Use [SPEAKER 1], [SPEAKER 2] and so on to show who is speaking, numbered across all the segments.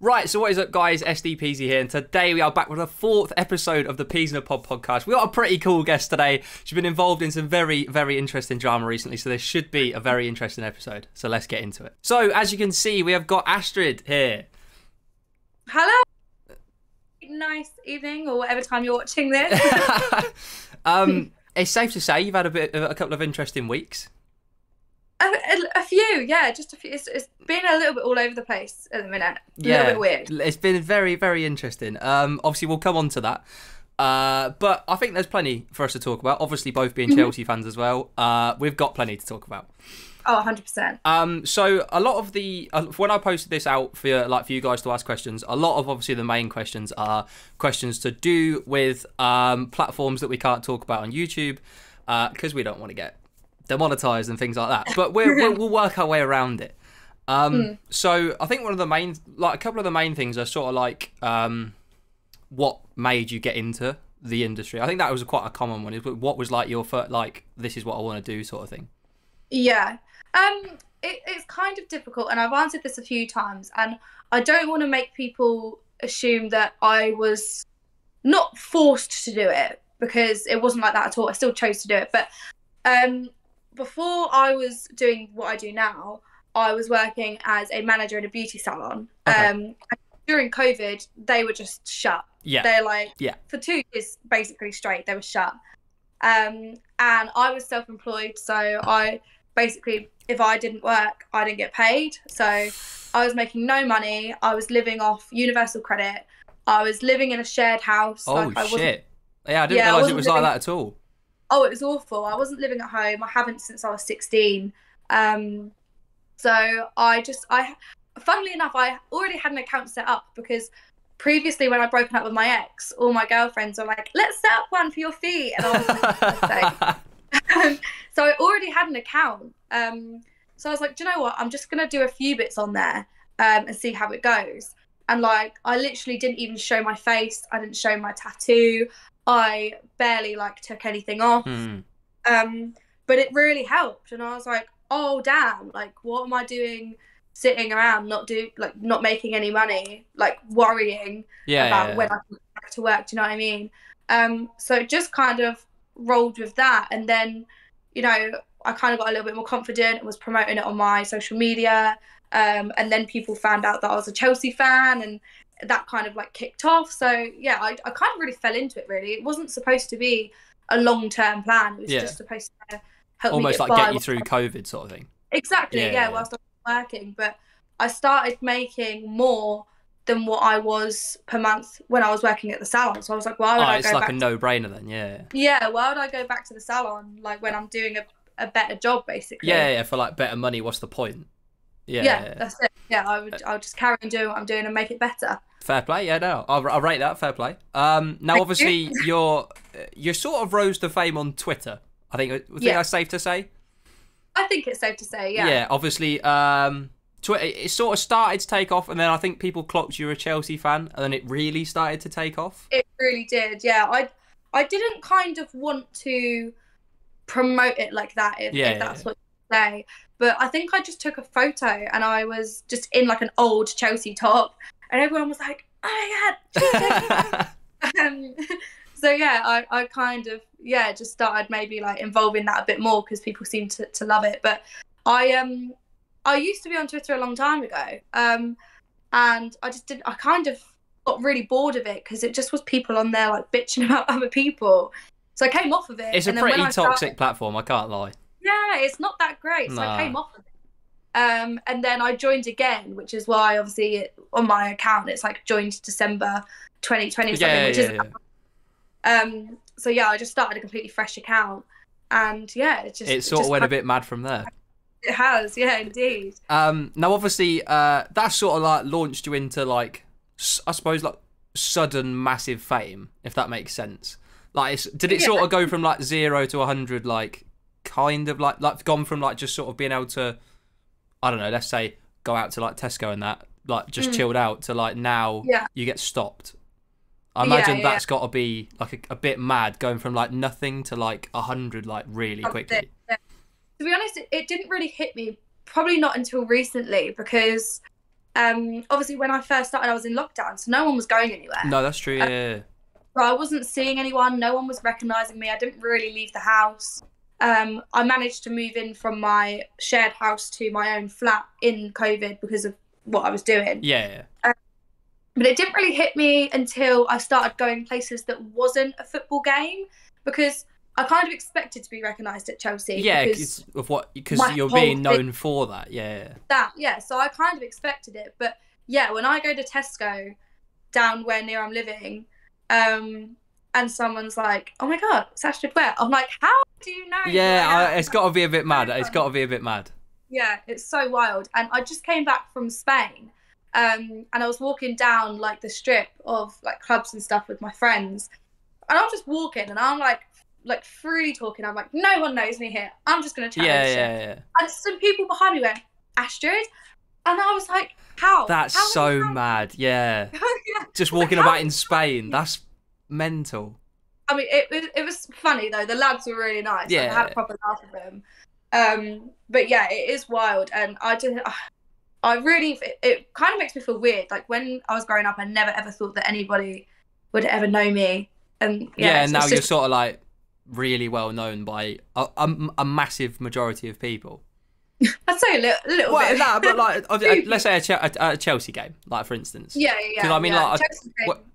[SPEAKER 1] Right, so what is up, guys? SD Peasy here, and today we are back with the 4th episode of the Peas in a Pod podcast. We got a pretty cool guest today. She's been involved in some very, very interesting drama recently, so this should be a very interesting episode. So let's get into it. So, as you can see, we have got Astrid here.
[SPEAKER 2] Hello. Nice evening, or whatever time you're watching this.
[SPEAKER 1] It's safe to say you've had a couple of interesting weeks.
[SPEAKER 2] A few, yeah, just a few. It's been a little bit all over the place at the minute. A little bit weird.
[SPEAKER 1] It's been very, very interesting. Obviously, we'll come on to that. But I think there's plenty for us to talk about. Obviously, both being Chelsea fans as well. We've got plenty to talk about.
[SPEAKER 2] Oh, 100%.
[SPEAKER 1] So a lot of the when I posted this out for you guys to ask questions, a lot of obviously the main questions are questions to do with platforms that we can't talk about on YouTube because we don't want to get demonetized and things like that. But we'll work our way around it. So I think one of the main, a couple of the main things are sort of like what made you get into the industry. I think that was quite a common one. What was like your first, this is what I want to do sort of thing.
[SPEAKER 2] Yeah. It's kind of difficult, and I've answered this a few times, and I don't want to make people assume that I was not forced to do it, because it wasn't like that at all. I still chose to do it. But before I was doing what I do now, I was working as a manager in a beauty salon. Okay. During COVID, they were just shut.
[SPEAKER 1] Yeah.
[SPEAKER 2] They're for 2 years basically straight, they were shut. And I was self-employed, so I basically, if I didn't work, I didn't get paid. So I was making no money. I was living off universal credit. I was living in a shared house.
[SPEAKER 1] Oh, shit. Yeah, I didn't realise it was like that at all.
[SPEAKER 2] Oh, it was awful. I wasn't living at home. I haven't since I was 16. So funnily enough, I already had an account set up, because previously when I'd broken up with my ex, all my girlfriends were like, let's set up one for your feet. And I was like, so I already had an account. So I was like, do you know what? I'm just going to do a few bits on there and see how it goes. And I literally didn't even show my face. I didn't show my tattoo. I barely took anything off. But it really helped. And I was like, oh, damn, what am I doing sitting around, not making any money, worrying about when I come back to work. Do you know what I mean? So just kind of rolled with that, and then I kind of got a little bit more confident and was promoting it on my social media, and then people found out that I was a Chelsea fan, and that kind of kicked off. So yeah, I kind of really fell into it. Really, it wasn't supposed to be a long-term plan. It was just supposed to help
[SPEAKER 1] almost
[SPEAKER 2] me
[SPEAKER 1] get you through COVID sort of thing.
[SPEAKER 2] Exactly, yeah, whilst I was working. But I started making more than what I was per month when I was working at the salon. So I was like, why would I go back?
[SPEAKER 1] It's a no-brainer then, yeah.
[SPEAKER 2] Yeah, why would I go back to the salon when I'm doing a better job, basically?
[SPEAKER 1] Yeah, for better money, what's the point?
[SPEAKER 2] Yeah, that's it. Yeah, I'll just carry on doing what I'm doing and make it better.
[SPEAKER 1] Fair play, yeah, no, I'll rate that, fair play. Now, obviously, you're sort of rose to fame on Twitter. I think that's safe to say?
[SPEAKER 2] I think it's safe to say, yeah.
[SPEAKER 1] Yeah, obviously, Twitter, it sort of started to take off, and then I think people clocked you were a Chelsea fan, and then it really started to take off.
[SPEAKER 2] It really did, yeah. I didn't kind of want to promote it like that, if that's what you say. But I think I just took a photo, and I was just in an old Chelsea top, and everyone was like, oh my God. So yeah, I kind of, just started maybe involving that a bit more, because people seem to love it. But I used to be on Twitter a long time ago, and I kind of got really bored of it, because it just was people on there bitching about other people. So I came off of it.
[SPEAKER 1] It's a pretty toxic platform, I can't lie.
[SPEAKER 2] Yeah, it's not that great, so I came off of it. And then I joined again, which is why obviously on my account it's joined December 2020 or something, so yeah, I just started a completely fresh account, and it
[SPEAKER 1] sort of went a bit mad from there.
[SPEAKER 2] It has, yeah, indeed.
[SPEAKER 1] Now, obviously, that sort of launched you into I suppose sudden massive fame, if that makes sense. Did it sort of go from 0 to 100, kind of gone from just sort of being able to, I don't know, let's say go out to Tesco and that, just chilled out, to now you get stopped. I imagine that's got to be a bit mad, going from nothing to 100 really quickly.
[SPEAKER 2] To be honest, it didn't really hit me, probably not until recently, because Obviously when I first started, I was in lockdown, so no one was going anywhere.
[SPEAKER 1] No, that's true. Yeah.
[SPEAKER 2] So I wasn't seeing anyone. No one was recognizing me. I didn't really leave the house. I managed to move in from my shared house to my own flat in COVID because of what I was doing.
[SPEAKER 1] Yeah.
[SPEAKER 2] But it didn't really hit me until I started going places that wasn't a football game, because I kind of expected to be recognised at Chelsea.
[SPEAKER 1] Yeah, because you're being known for that. Yeah.
[SPEAKER 2] So I kind of expected it. But yeah, when I go to Tesco down where near I'm living, and someone's like, "Oh my God, it's Astrid Ware," I'm like, "How do you know?"
[SPEAKER 1] Yeah, it's got to be a bit mad. It's got to be a bit mad.
[SPEAKER 2] Yeah, it's so wild. And I just came back from Spain, and I was walking down like the strip of like clubs and stuff with my friends, and I'm just walking, and I'm like freely talking. I'm like, no one knows me here. I'm just gonna chat.
[SPEAKER 1] Yeah.
[SPEAKER 2] And some people behind me went, "Astrid," and I was like, "How?"
[SPEAKER 1] That's so mad. Yeah. Just walking about in Spain. That's mental.
[SPEAKER 2] I mean, it was funny though. The lads were really nice.
[SPEAKER 1] Yeah.
[SPEAKER 2] Like, I had a proper laugh with them. But yeah, it is wild, and it kind of makes me feel weird. Like when I was growing up, I never ever thought that anybody would ever know me, and
[SPEAKER 1] and now you're sort of like really well known by a massive majority of people.
[SPEAKER 2] I'd say a little bit.
[SPEAKER 1] No, but like let's say a Chelsea game, like for instance.
[SPEAKER 2] Yeah.
[SPEAKER 1] Because I mean, like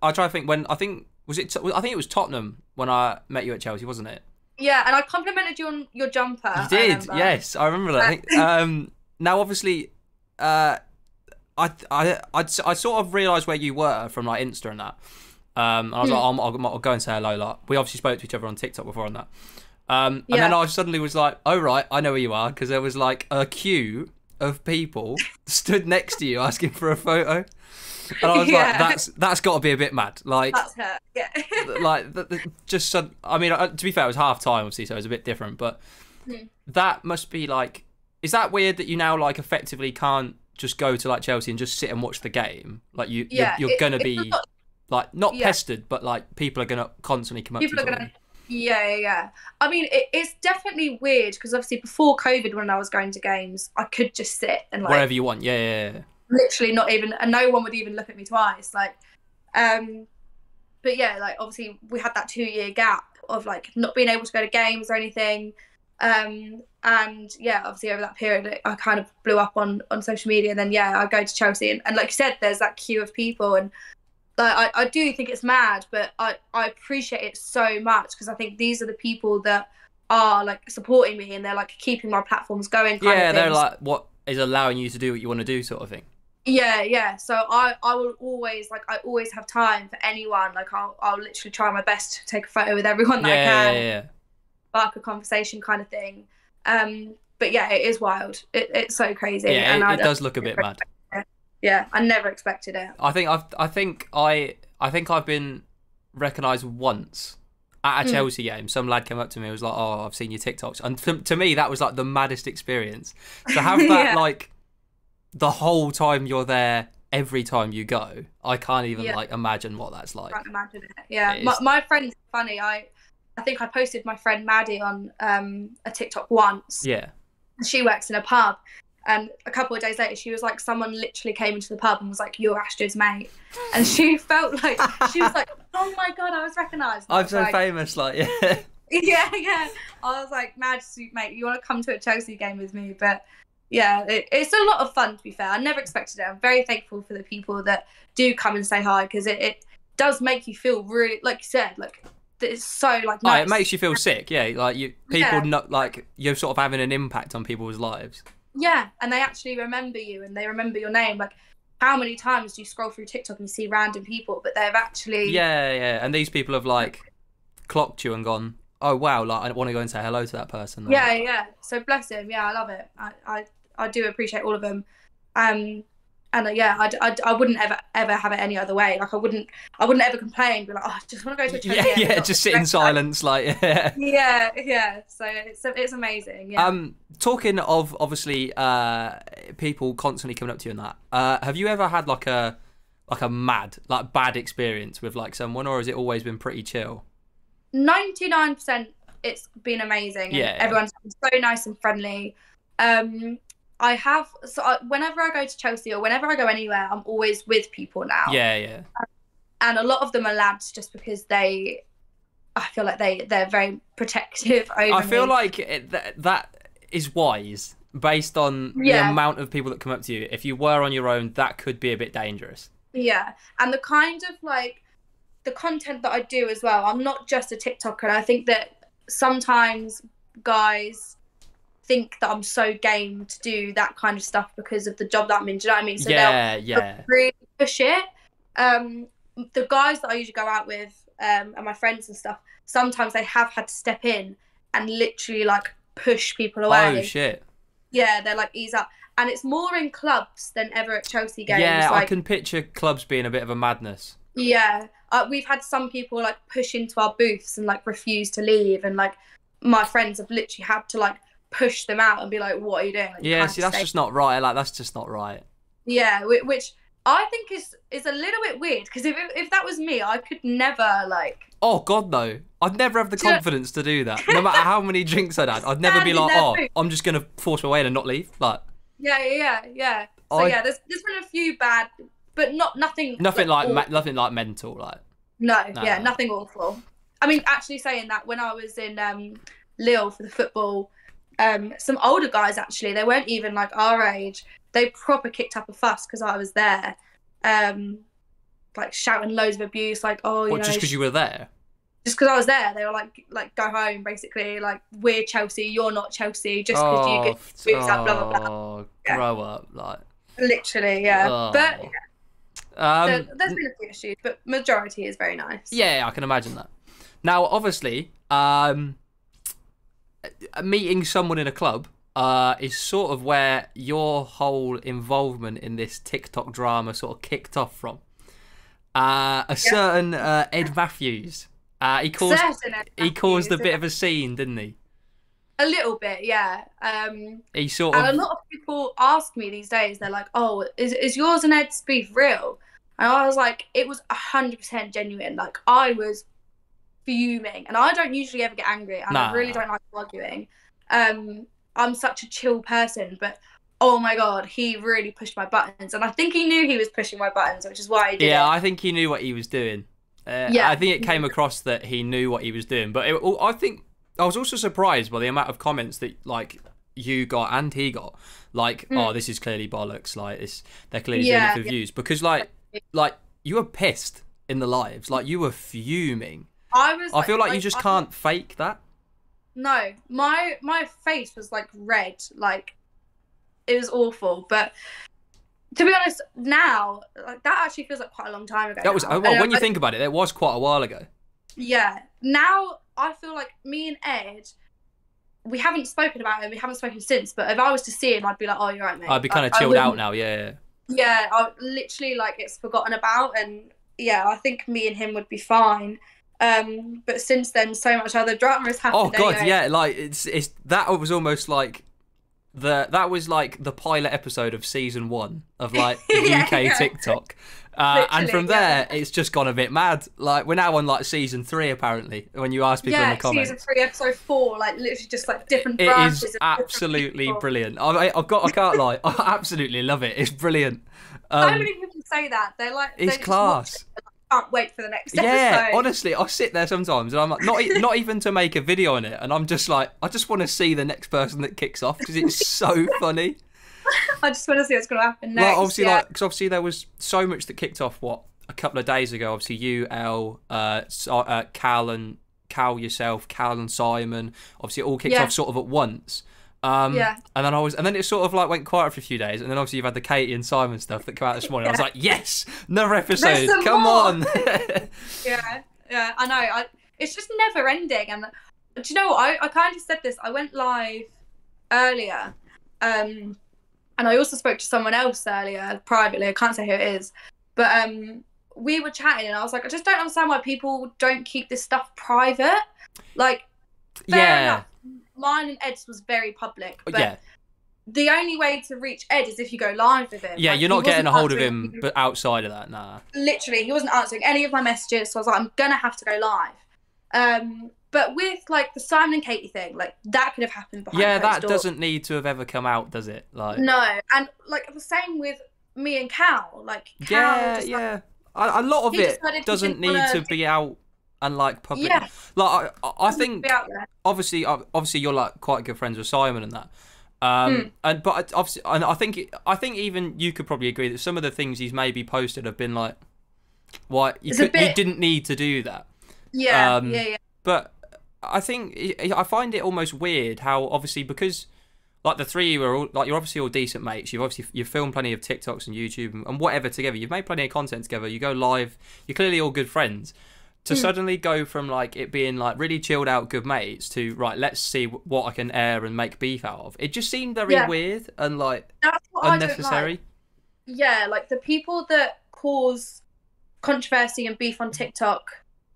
[SPEAKER 1] I try to think when I think it was Tottenham when I met you at Chelsea, wasn't it?
[SPEAKER 2] Yeah, and I complimented you on your jumper.
[SPEAKER 1] You did, yes, I remember that. Now, obviously, I sort of realised where you were from like Insta and that. And I was like, I'll go and say hello. Like, we obviously spoke to each other on TikTok before on that. And then I suddenly was like, oh right, I know where you are, because there was like a queue of people stood next to you asking for a photo. And I was like, that's got to be a bit mad. Like,
[SPEAKER 2] that's her. Yeah.
[SPEAKER 1] Like, just I mean, to be fair, it was half time, obviously, so it was a bit different. But that must be like, is that weird that you now like effectively can't just go to like Chelsea and just sit and watch the game? Like you're gonna be like not pestered, but like people are gonna constantly come up to you.
[SPEAKER 2] Yeah. I mean, it's definitely weird because obviously before COVID, when I was going to games, I could just sit and like
[SPEAKER 1] wherever you want. Yeah.
[SPEAKER 2] Literally not even, and no one would even look at me twice. Like, but yeah, like obviously we had that 2-year gap of like not being able to go to games or anything. And yeah, obviously over that period, I kind of blew up on social media. And then I go to Chelsea, and like you said, there's that queue of people, and like I do think it's mad, but I appreciate it so much because I think these are the people that are like supporting me, and they're like keeping my platforms going.
[SPEAKER 1] Yeah, they're like what is allowing you to do what you want to do, sort of thing.
[SPEAKER 2] Yeah. So I will always I always have time for anyone. Like I'll literally try my best to take a photo with everyone that I can.
[SPEAKER 1] Yeah.
[SPEAKER 2] Spark a conversation kind of thing. But yeah, it is wild. It's so crazy.
[SPEAKER 1] Yeah,
[SPEAKER 2] and
[SPEAKER 1] it does look a bit mad.
[SPEAKER 2] Yeah, I never expected it.
[SPEAKER 1] I think I've been recognised once at a Chelsea game. Some lad came up to me and was like, "Oh, I've seen your TikToks," and to me that was like the maddest experience. To have that like the whole time you're there, every time you go, I can't even like imagine what that's like.
[SPEAKER 2] I can't imagine it. Yeah, my friend's funny. I think I posted my friend Maddie on a TikTok once.
[SPEAKER 1] Yeah,
[SPEAKER 2] she works in a pub. And a couple of days later, she was like, someone literally came into the pub and was like, "You're Astrid's mate." And she felt like, she was like, "Oh my God, I was recognised."
[SPEAKER 1] I'm so famous, like, yeah.
[SPEAKER 2] Yeah. I was like, "Mad suit, mate. You want to come to a Chelsea game with me?" But yeah, it's a lot of fun, to be fair. I never expected it. I'm very thankful for the people that do come and say hi, because it does make you feel really, like you said, like, it's so like nice.
[SPEAKER 1] Oh, it makes you feel sick, yeah. Like not like you're sort of having an impact on people's lives.
[SPEAKER 2] Yeah, and they actually remember you, and they remember your name. Like, how many times do you scroll through TikTok and you see random people, but they've actually...
[SPEAKER 1] Yeah, and these people have, like, clocked you and gone, "Oh, wow, like, I want to go and say hello to that person." Like,
[SPEAKER 2] yeah, so bless him. Yeah, I love it. I do appreciate all of them. And yeah, I wouldn't ever have it any other way. Like I wouldn't ever complain. Be like, "Oh, I just want to go to a Chelsea."
[SPEAKER 1] Yeah, just sit in silence, like
[SPEAKER 2] Yeah. So it's amazing. Yeah.
[SPEAKER 1] Talking of obviously people constantly coming up to you and that. Have you ever had like a bad experience with like someone, or has it always been pretty chill?
[SPEAKER 2] 99%, it's been amazing.
[SPEAKER 1] Yeah.
[SPEAKER 2] Everyone's been so nice and friendly. I have, whenever I go to Chelsea or whenever I go anywhere, I'm always with people now.
[SPEAKER 1] Yeah, yeah.
[SPEAKER 2] And a lot of them are lads just because I feel like they're very protective over
[SPEAKER 1] I feel
[SPEAKER 2] me.
[SPEAKER 1] like that is wise based on the amount of people that come up to you. If you were on your own, that could be a bit dangerous.
[SPEAKER 2] Yeah. And the kind of like the content that I do as well, I'm not just a TikToker. And I think that sometimes guys think that I'm so game to do that kind of stuff because of the job that I'm in. Do you know what I mean? So they'll really push it. The guys that I usually go out with and my friends and stuff, sometimes they have had to step in and literally like push people away.
[SPEAKER 1] Oh shit.
[SPEAKER 2] Yeah, they're like, ease up. And it's more in clubs than ever at Chelsea games.
[SPEAKER 1] Yeah,
[SPEAKER 2] like,
[SPEAKER 1] I can picture clubs being a bit of a madness.
[SPEAKER 2] Yeah, we've had some people like push into our booths and like refuse to leave, and like my friends have literally had to like push them out and be like, "What are you doing?" Like,
[SPEAKER 1] yeah, see, that's just not right. Like, that's just not right.
[SPEAKER 2] Yeah, which I think is a little bit weird, because if that was me, I could never like.
[SPEAKER 1] Oh God, no! I'd never have the confidence to do that. No matter how many drinks I'd had, I'd never be like, "Oh, I'm just gonna force my way in and not leave." Like.
[SPEAKER 2] Yeah. So yeah, there's been a few bad, but nothing
[SPEAKER 1] like mental, like.
[SPEAKER 2] No, nothing awful. I mean, actually saying that, when I was in Lille for the football, some older guys, actually, they weren't even like our age, they proper kicked up a fuss because I was there, like shouting loads of abuse, like, oh, you know,
[SPEAKER 1] just because you were there?
[SPEAKER 2] Just because I was there, they were like go home, basically, like, we're Chelsea, you're not Chelsea, just because you get abused up, blah blah blah.
[SPEAKER 1] Grow up, like.
[SPEAKER 2] Literally, yeah. But yeah. There's been a few issues, but majority is very nice.
[SPEAKER 1] Yeah, I can imagine that. Now, obviously, meeting someone in a club is sort of where your whole involvement in this TikTok drama sort of kicked off from. Certain Ed Matthews. He caused a bit of a scene, didn't he?
[SPEAKER 2] A little bit, yeah.
[SPEAKER 1] He sort of.
[SPEAKER 2] And a lot of people ask me these days, they're like, "Oh, is yours and Ed's beef real?" And I was like, it was 100% genuine. Like, I was fuming, and I don't usually ever get angry, and I really don't like arguing. I'm such a chill person, but oh my God, he really pushed my buttons, and I think he knew he was pushing my buttons, which is why he did it.
[SPEAKER 1] Yeah, I think he knew what he was doing. I think it came across that he knew what he was doing, but I think I was also surprised by the amount of comments that like you got and he got, like, oh, this is clearly bollocks, like they're clearly doing it for views, because like you were pissed in the lives, like you were fuming. I feel like you just can't fake that.
[SPEAKER 2] No, my face was like red, like it was awful. But to be honest, now like that actually feels like quite a long time ago.
[SPEAKER 1] That was when you think about it, it was quite a while ago. Yeah,
[SPEAKER 2] now I feel like me and Ed, we haven't spoken about him. We haven't spoken since. But if I was to see him, I'd be like, "Oh, you're right, mate."
[SPEAKER 1] I'd be kind of chilled out now. Yeah.
[SPEAKER 2] Yeah, I literally like it's forgotten about, and yeah, I think me and him would be fine. But since then, so much other drama has happened.
[SPEAKER 1] Oh God, yeah, like it's that was almost like that was like the pilot episode of season 1 of like UK TikTok. And from there, it's just gone a bit mad. Like, we're now on like season 3, apparently. When you ask people in the comments,
[SPEAKER 2] season 3, episode 4, like literally just like different
[SPEAKER 1] branches. It is absolutely brilliant. I can't lie. I absolutely love it. It's brilliant.
[SPEAKER 2] So many people say that they're like,
[SPEAKER 1] it's class.
[SPEAKER 2] I can't wait for the next episode.
[SPEAKER 1] Yeah, honestly, I sit there sometimes and I'm like, not even to make a video on it, and I'm just like, I just want to see the next person that kicks off because it's so funny.
[SPEAKER 2] I just want to see what's going to happen next.
[SPEAKER 1] Like, obviously, because obviously there was so much that kicked off a couple of days ago. Obviously, you, Elle, Cal yourself, Cal and Simon. Obviously, it all kicked off sort of at once. And then it sort of like went quiet for a few days, and then obviously you've had the Katie and Simon stuff that came out this morning. I was like, yes, another episode, come on.
[SPEAKER 2] yeah, I know. It's just never ending. And do you know what? I kind of said this. I went live earlier, and I also spoke to someone else earlier privately. I can't say who it is, but we were chatting, and I was like, I just don't understand why people don't keep this stuff private. Like, fair enough. Mine and Ed's was very public, but the only way to reach Ed is if you go live with him.
[SPEAKER 1] Yeah, like, you're not getting a hold of him, but outside of that, nah.
[SPEAKER 2] Literally, he wasn't answering any of my messages, so I was like, I'm gonna have to go live. But with like the Simon and Katie thing, like that could have happened behind
[SPEAKER 1] Yeah,
[SPEAKER 2] closed
[SPEAKER 1] that
[SPEAKER 2] doors.
[SPEAKER 1] doesn't need to have ever come out, does it? Like,
[SPEAKER 2] No, and like the same with me and Cal. Like Cal,
[SPEAKER 1] yeah,
[SPEAKER 2] just,
[SPEAKER 1] yeah. A lot of
[SPEAKER 2] he
[SPEAKER 1] it
[SPEAKER 2] decided he
[SPEAKER 1] doesn't
[SPEAKER 2] didn't
[SPEAKER 1] need
[SPEAKER 2] wanna
[SPEAKER 1] to be out and like public.
[SPEAKER 2] Yeah.
[SPEAKER 1] Like, I
[SPEAKER 2] be
[SPEAKER 1] think
[SPEAKER 2] out there.
[SPEAKER 1] obviously you're like quite good friends with Simon and that. And but obviously, and I think even you could probably agree that some of the things he's maybe posted have been like, why you didn't need to do that.
[SPEAKER 2] Yeah, yeah.
[SPEAKER 1] But I think I find it almost weird how obviously because like the three of you are all, like you're obviously all decent mates. You've filmed plenty of TikToks and YouTube and whatever together. You've made plenty of content together. You go live. You're clearly all good friends. To suddenly go from like it being like really chilled out good mates to right, let's see what I can air and make beef out of. It just seemed very weird and like
[SPEAKER 2] That's what
[SPEAKER 1] unnecessary.
[SPEAKER 2] I don't like. Yeah, like the people that cause controversy and beef on TikTok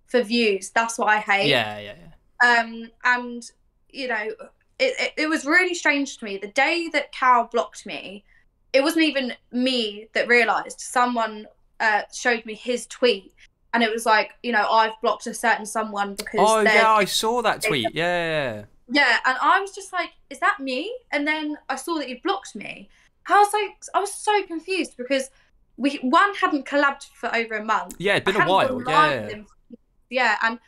[SPEAKER 2] for views, that's what I hate.
[SPEAKER 1] Yeah.
[SPEAKER 2] And you know, it was really strange to me. The day that Cal blocked me, it wasn't even me that realised. Someone showed me his tweet, and it was like, you know, I've blocked a certain someone because.
[SPEAKER 1] Oh yeah, I saw that tweet. Yeah.
[SPEAKER 2] Yeah, and I was just like, is that me? And then I saw that you blocked me. I was like, I was so confused because we hadn't collabed for over a month.
[SPEAKER 1] Yeah, it'd been a while.
[SPEAKER 2] Yeah, and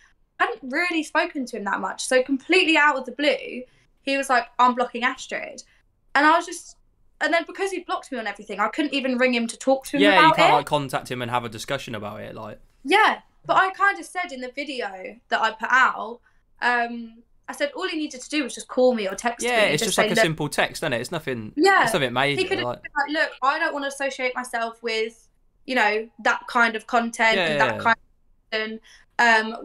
[SPEAKER 2] I hadn't really spoken to him that much. So completely out of the blue, he was like, I'm blocking Astrid. And I was just, and then because he blocked me on everything, I couldn't even ring him to talk to him about it.
[SPEAKER 1] Yeah, you can't like contact him and have a discussion about it, like.
[SPEAKER 2] Yeah, but I kind of said in the video that I put out, I said all he needed to do was just call me or text me.
[SPEAKER 1] Yeah, it's just like a simple text, isn't it? It's nothing.
[SPEAKER 2] Yeah,
[SPEAKER 1] it's nothing major.
[SPEAKER 2] He could have been like, look, I don't want to associate myself with, you know, that kind of content and that kind of content.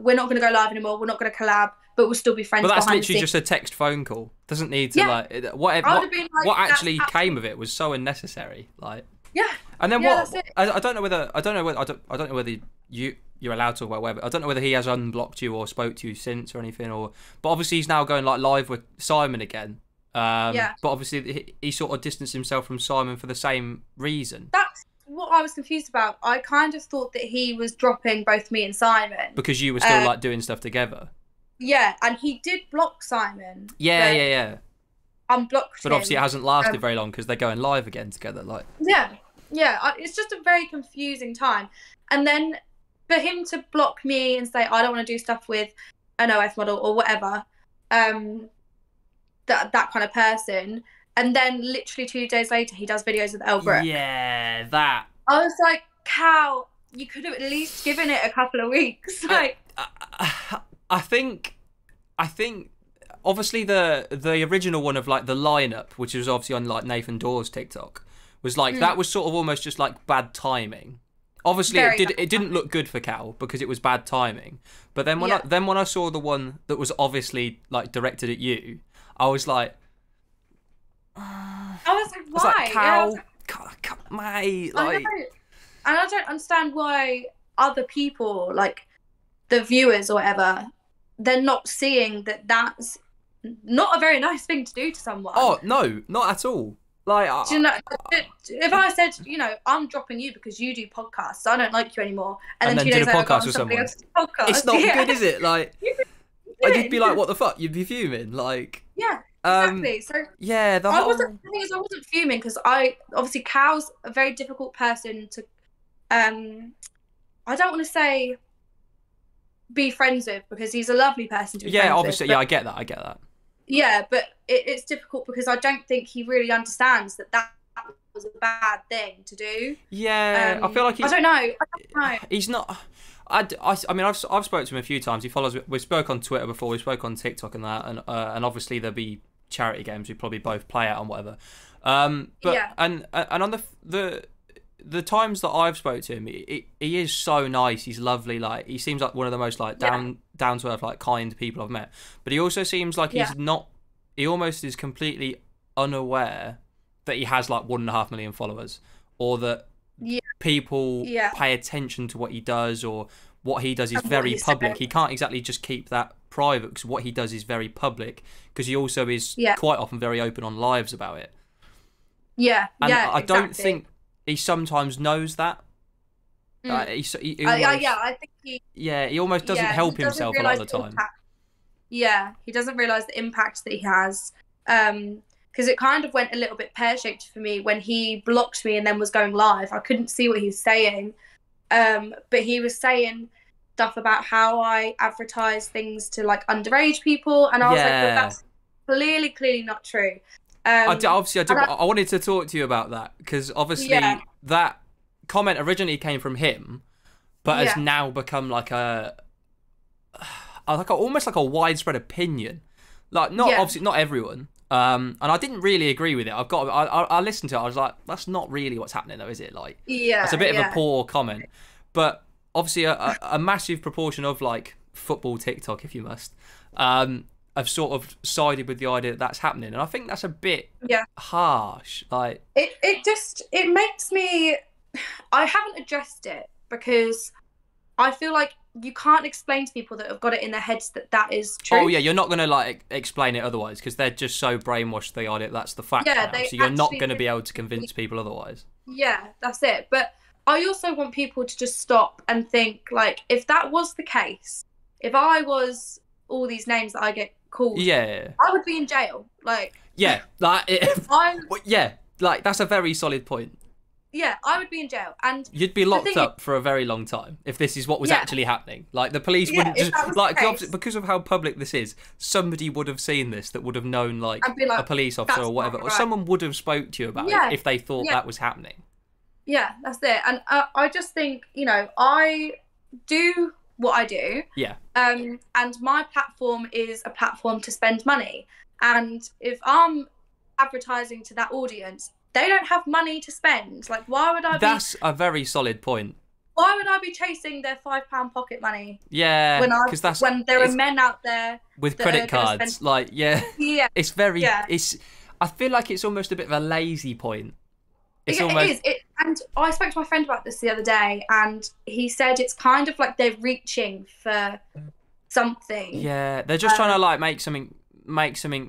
[SPEAKER 2] We're not going to go live anymore. We're not going to collab, but we'll still be friends.
[SPEAKER 1] But that's literally just a text phone call. Doesn't need to like whatever. What actually came of it was so unnecessary. Like.
[SPEAKER 2] Yeah.
[SPEAKER 1] And then I don't know whether you're allowed to talk about whether I don't know whether he has unblocked you or spoke to you since or anything, but obviously he's now going like live with Simon again. But obviously he sort of distanced himself from Simon for the same reason.
[SPEAKER 2] That's what I was confused about. I kind of thought that he was dropping both me and Simon
[SPEAKER 1] because you were still like doing stuff together.
[SPEAKER 2] Yeah, and he did block Simon.
[SPEAKER 1] Yeah.
[SPEAKER 2] Unblocked
[SPEAKER 1] but obviously it hasn't lasted very long because they're going live again together. Like.
[SPEAKER 2] Yeah. It's just a very confusing time, and then for him to block me and say I don't want to do stuff with an OF model or whatever, that kind of person, and then literally 2 days later he does videos with Elbrook.
[SPEAKER 1] Yeah, that.
[SPEAKER 2] I was like, Cal, you could have at least given it a couple of weeks. Like,
[SPEAKER 1] I think, obviously the original one of like the lineup, which was obviously on like Nathan Dawes' TikTok, was like that was sort of almost just like bad timing. Obviously, it didn't look good for Cal because it was bad timing. But then when I saw the one that was obviously like directed at you, I was like, why? Cal, mate, like.
[SPEAKER 2] And I don't understand why other people, like the viewers or whatever, they're not seeing that that's not a very nice thing to do to someone.
[SPEAKER 1] Oh no, not at all. Like,
[SPEAKER 2] do you know, if I said, you know, I'm dropping you because you do podcasts, so I don't like you anymore, and then 2 days
[SPEAKER 1] did a
[SPEAKER 2] later,
[SPEAKER 1] podcast with someone, it's not good, is it? Like, I'd be like, what the fuck? You'd be fuming, like.
[SPEAKER 2] Yeah, exactly. So
[SPEAKER 1] yeah, the
[SPEAKER 2] thing is, I wasn't fuming because obviously Cal's a very difficult person to, I don't want to say be friends with because he's a lovely person to be friends with.
[SPEAKER 1] Obviously, I get that.
[SPEAKER 2] Yeah, but it's difficult because I don't think he really understands that was a bad thing to do.
[SPEAKER 1] Yeah, I feel like
[SPEAKER 2] I don't know.
[SPEAKER 1] He's not. I mean, I've spoken to him a few times. He follows. We spoke on Twitter before. We spoke on TikTok and that, and obviously there'll be charity games we probably both play at and whatever. And on the times that I've spoke to him, he is so nice. He's lovely. Like, he seems like one of the most like down to earth, like kind people I've met. But he also seems like he's not. He almost is completely unaware that he has like 1.5 million followers, or that people pay attention to what he does, or what he does is very public. He can't exactly just keep that private because what he does is very public. Because he also is quite often very open on lives about it.
[SPEAKER 2] Yeah,
[SPEAKER 1] and I don't think he sometimes knows that.
[SPEAKER 2] I think he.
[SPEAKER 1] Yeah, he almost doesn't help himself a lot of the time.
[SPEAKER 2] Yeah, he doesn't realize the impact that he has. Because it kind of went a little bit pear-shaped for me when he blocked me and then was going live. I couldn't see what he was saying. But he was saying stuff about how I advertise things to like underage people, and I was like, well, that's clearly not true.
[SPEAKER 1] Obviously, I wanted to talk to you about that because obviously that comment originally came from him, but has now become like almost like a widespread opinion. Like, not obviously not everyone. And I didn't really agree with it. I listened to it. I was like, that's not really what's happening, though, is it? Like, it's a bit of a poor comment. But obviously, a massive proportion of like football TikTok, if you must, have sort of sided with the idea that that's happening, and I think that's a bit harsh. Like,
[SPEAKER 2] it makes me. I haven't addressed it because I feel like you can't explain to people that have got it in their heads that that is true.
[SPEAKER 1] Oh yeah, you're not going to like explain it otherwise because they're just so brainwashed the idea that's the fact now. So you're not going to be able to convince people otherwise.
[SPEAKER 2] Yeah, that's it. But I also want people to just stop and think, like, if that was the case, if I was all these names that I get called, I would be in jail. Like,
[SPEAKER 1] like that's a very solid point.
[SPEAKER 2] Yeah, I would be in jail, and
[SPEAKER 1] you'd be locked up for a very long time if this is what was actually happening. Like, the police wouldn't just like, because of how public this is. Somebody would have seen this that would have known, like a police officer or whatever, or someone would have spoke to you about it if they thought that was happening.
[SPEAKER 2] Yeah, that's it. And I just think, you know, I do what I do.
[SPEAKER 1] Yeah.
[SPEAKER 2] And my platform is a platform to spend money, and if I'm advertising to that audience, they don't have money to spend. Like, why would I
[SPEAKER 1] That's a very solid point.
[SPEAKER 2] Why would I be chasing their £5 pocket money?
[SPEAKER 1] Yeah,
[SPEAKER 2] when there are men out there
[SPEAKER 1] with credit cards. Like, it's very. I feel like it's almost a bit of a lazy point.
[SPEAKER 2] It is. And I spoke to my friend about this the other day, and he said it's kind of like they're reaching for something.
[SPEAKER 1] Yeah, they're just trying to like make something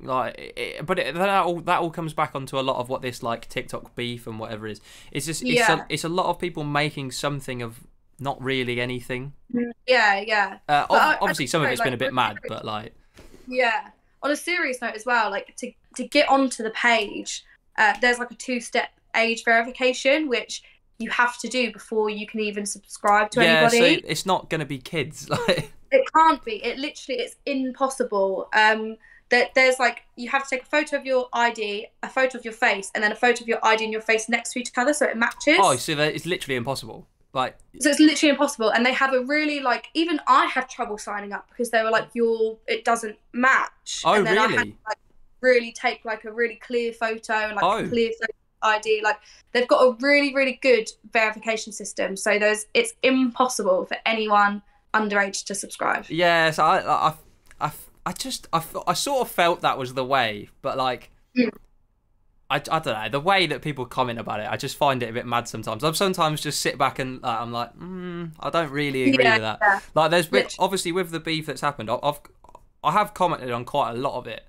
[SPEAKER 1] like, but that all comes back onto a lot of what this like TikTok beef and whatever is. It's just it's a lot of people making something of not really anything. Obviously, some of it's been a bit mad, but like.
[SPEAKER 2] Yeah. On a serious note as well, like to get onto the page, there's like a 2-step age verification which you have to do before you can even subscribe to anybody.
[SPEAKER 1] Yeah, so it's not going to be kids. Like,
[SPEAKER 2] it can't be. It's impossible. There's like, you have to take a photo of your ID, a photo of your face, and then a photo of your ID and your face next to each other so it matches.
[SPEAKER 1] Oh, so it's literally impossible. Like,
[SPEAKER 2] so it's literally impossible, and they have a really like. Even I had trouble signing up because they were like, it doesn't match.
[SPEAKER 1] Oh,
[SPEAKER 2] and then
[SPEAKER 1] really?
[SPEAKER 2] I had to, like, really take like a really clear photo and like a clear photo ID. Like, they've got a really good verification system. So it's impossible for anyone underage to subscribe.
[SPEAKER 1] Yeah, so I sort of felt that was the way, but like, I don't know, the way that people comment about it, I just find it a bit mad sometimes. I sometimes just sit back and I'm like, I don't really agree with that. Yeah. Like, there's been, obviously with the beef that's happened, I have commented on quite a lot of it.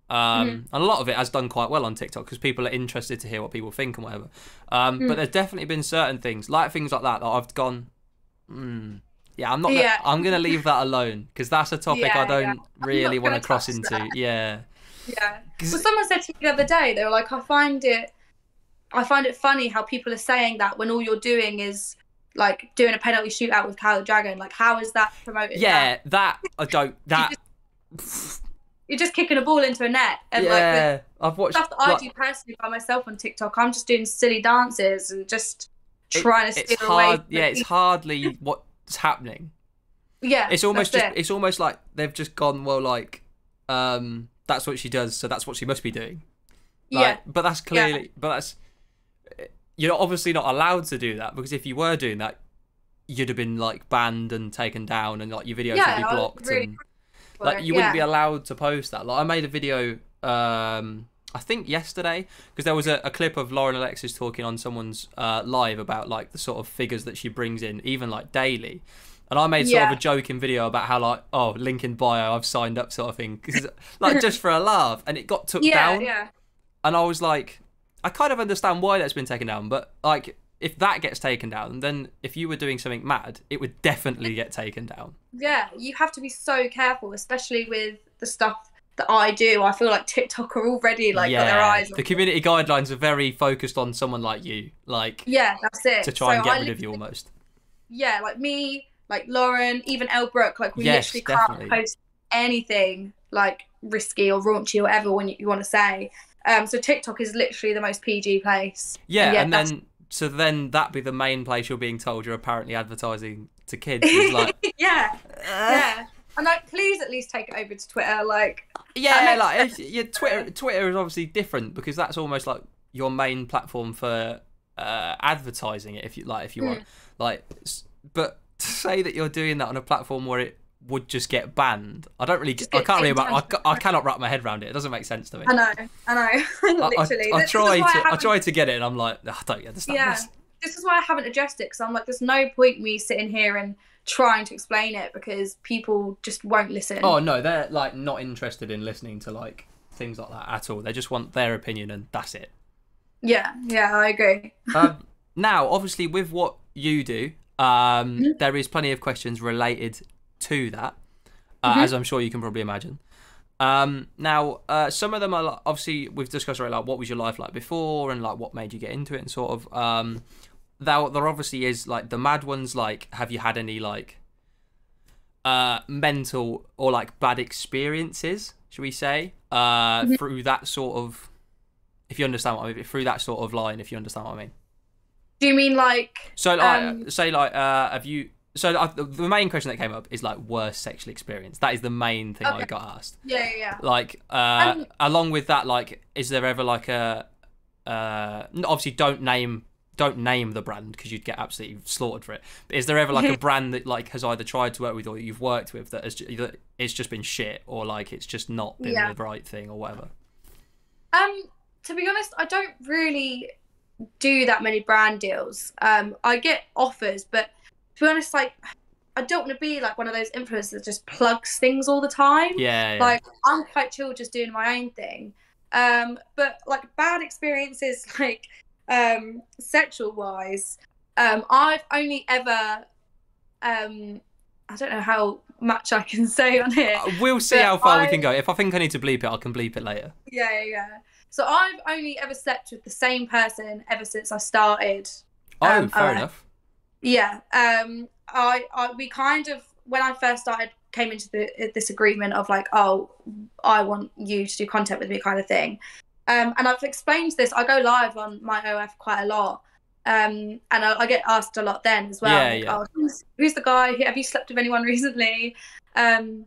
[SPEAKER 1] And a lot of it has done quite well on TikTok because people are interested to hear what people think and whatever. But there's definitely been certain things like that I've gone, yeah, I'm not. Yeah. I'm gonna leave that alone because that's a topic I don't really want to cross into. That. Yeah.
[SPEAKER 2] Yeah. Well, someone said to me the other day, they were like, I find it funny how people are saying that when all you're doing is like doing a penalty shootout with Kyle the Dragon. Like, how is that promoted?
[SPEAKER 1] Yeah, I don't.
[SPEAKER 2] You're just kicking a ball into a net. And
[SPEAKER 1] like I've watched
[SPEAKER 2] stuff that I do personally by myself on TikTok. I'm just doing silly dances and just trying to steer away.
[SPEAKER 1] Yeah, it's hardly what's happening.
[SPEAKER 2] Yeah,
[SPEAKER 1] it's almost it's almost like they've just gone, well, like that's what she does, so that's what she must be doing. Like, but that's clearly, but that's, you're obviously not allowed to do that because if you were doing that, you'd have been like banned and taken down, and like your videos would be blocked. And like, you wouldn't be allowed to post that. Like, I made a video, I think yesterday, because there was a clip of Lauren Alexis talking on someone's live about like the sort of figures that she brings in, even like daily. And I made sort of a joking video about how like, oh, link in bio, I've signed up sort of thing, like just for a laugh, and it got took down. Yeah. And I was like, I kind of understand why that's been taken down, but like, if that gets taken down, then if you were doing something mad, it would definitely get taken down.
[SPEAKER 2] Yeah, you have to be so careful, especially with the stuff that I do, I feel like TikTok are already like got their eyes on
[SPEAKER 1] the community guidelines are very focused on someone like you, like
[SPEAKER 2] yeah, that's it.
[SPEAKER 1] to try and get rid of you almost.
[SPEAKER 2] Yeah, like me, like Lauren, even Elle Brooke, like we
[SPEAKER 1] Yes,
[SPEAKER 2] literally
[SPEAKER 1] definitely.
[SPEAKER 2] can't post anything like risky or raunchy or whatever when you want to say. So TikTok is literally the most PG place.
[SPEAKER 1] Yeah, and then that be the main place you're being told you're apparently advertising to kids. Is like,
[SPEAKER 2] yeah, yeah. And like, please at least take it over to Twitter. Like,
[SPEAKER 1] yeah, like Twitter is obviously different because that's almost like your main platform for advertising it. If you want, like, but to say that you're doing that on a platform where it would just get banned, I cannot wrap my head around it. It doesn't make sense to me.
[SPEAKER 2] I know. Literally,
[SPEAKER 1] I try to get it, and I'm like, I don't understand this.
[SPEAKER 2] This is why I haven't addressed it, because I'm like, there's no point me sitting here and trying to explain it because people just won't listen.
[SPEAKER 1] Oh no, they're like not interested in listening to like things like that at all. They just want their opinion, and that's it.
[SPEAKER 2] Yeah, I agree.
[SPEAKER 1] Now, obviously, with what you do, there is plenty of questions related to that, as I'm sure you can probably imagine. Now, some of them are like, obviously we've discussed already, like what was your life like before, and like what made you get into it, and sort of. There obviously is like the mad ones, like have you had any like mental or like bad experiences, should we say, through that sort of, if you understand what I mean, through that sort of line, if you understand what I mean.
[SPEAKER 2] Do you mean like?
[SPEAKER 1] So like, say like, have you? So the main question that came up is like worst sexual experience. That is the main thing I got asked.
[SPEAKER 2] Yeah.
[SPEAKER 1] Like, along with that, like, is there ever like a? Obviously, don't name the brand because you'd get absolutely slaughtered for it. But is there ever like a brand that like has either tried to work with or you've worked with that it's just been shit, or like it's just not been the right thing or whatever?
[SPEAKER 2] To be honest, I don't really do that many brand deals. I get offers, but to be honest, like, I don't want to be like one of those influencers that just plugs things all the time.
[SPEAKER 1] Yeah.
[SPEAKER 2] Like, I'm quite chill just doing my own thing. But like bad experiences, like sexual wise, I've only ever I don't know how much I can say on here.
[SPEAKER 1] We'll see how far we can go. If I think I need to bleep it, I can bleep it later.
[SPEAKER 2] Yeah. So I've only ever slept with the same person ever since I started.
[SPEAKER 1] Oh, fair enough.
[SPEAKER 2] Yeah. We kind of, when I first started, came into this agreement of like, oh, I want you to do content with me kind of thing. And I've explained this. I go live on my OF quite a lot. And I get asked a lot then as well.
[SPEAKER 1] Yeah.
[SPEAKER 2] Oh, who's the guy? Have you slept with anyone recently? And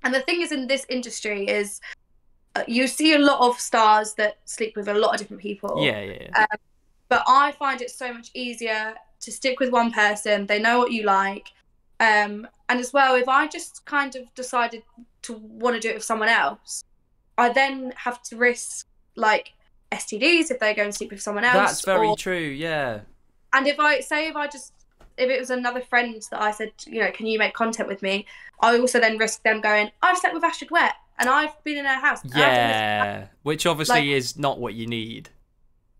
[SPEAKER 2] the thing is, in this industry is you see a lot of stars that sleep with a lot of different people.
[SPEAKER 1] Yeah.
[SPEAKER 2] But I find it so much easier to stick with one person. They know what you like. And as well, if I just kind of decided to want to do it with someone else, I then have to risk like STDs if they go and sleep with someone else.
[SPEAKER 1] That's very true, yeah.
[SPEAKER 2] And if it was another friend that I said, you know, can you make content with me? I also then risk them going, I've slept with Astrid Wet and I've been in her house.
[SPEAKER 1] Yeah, which obviously is not what you need.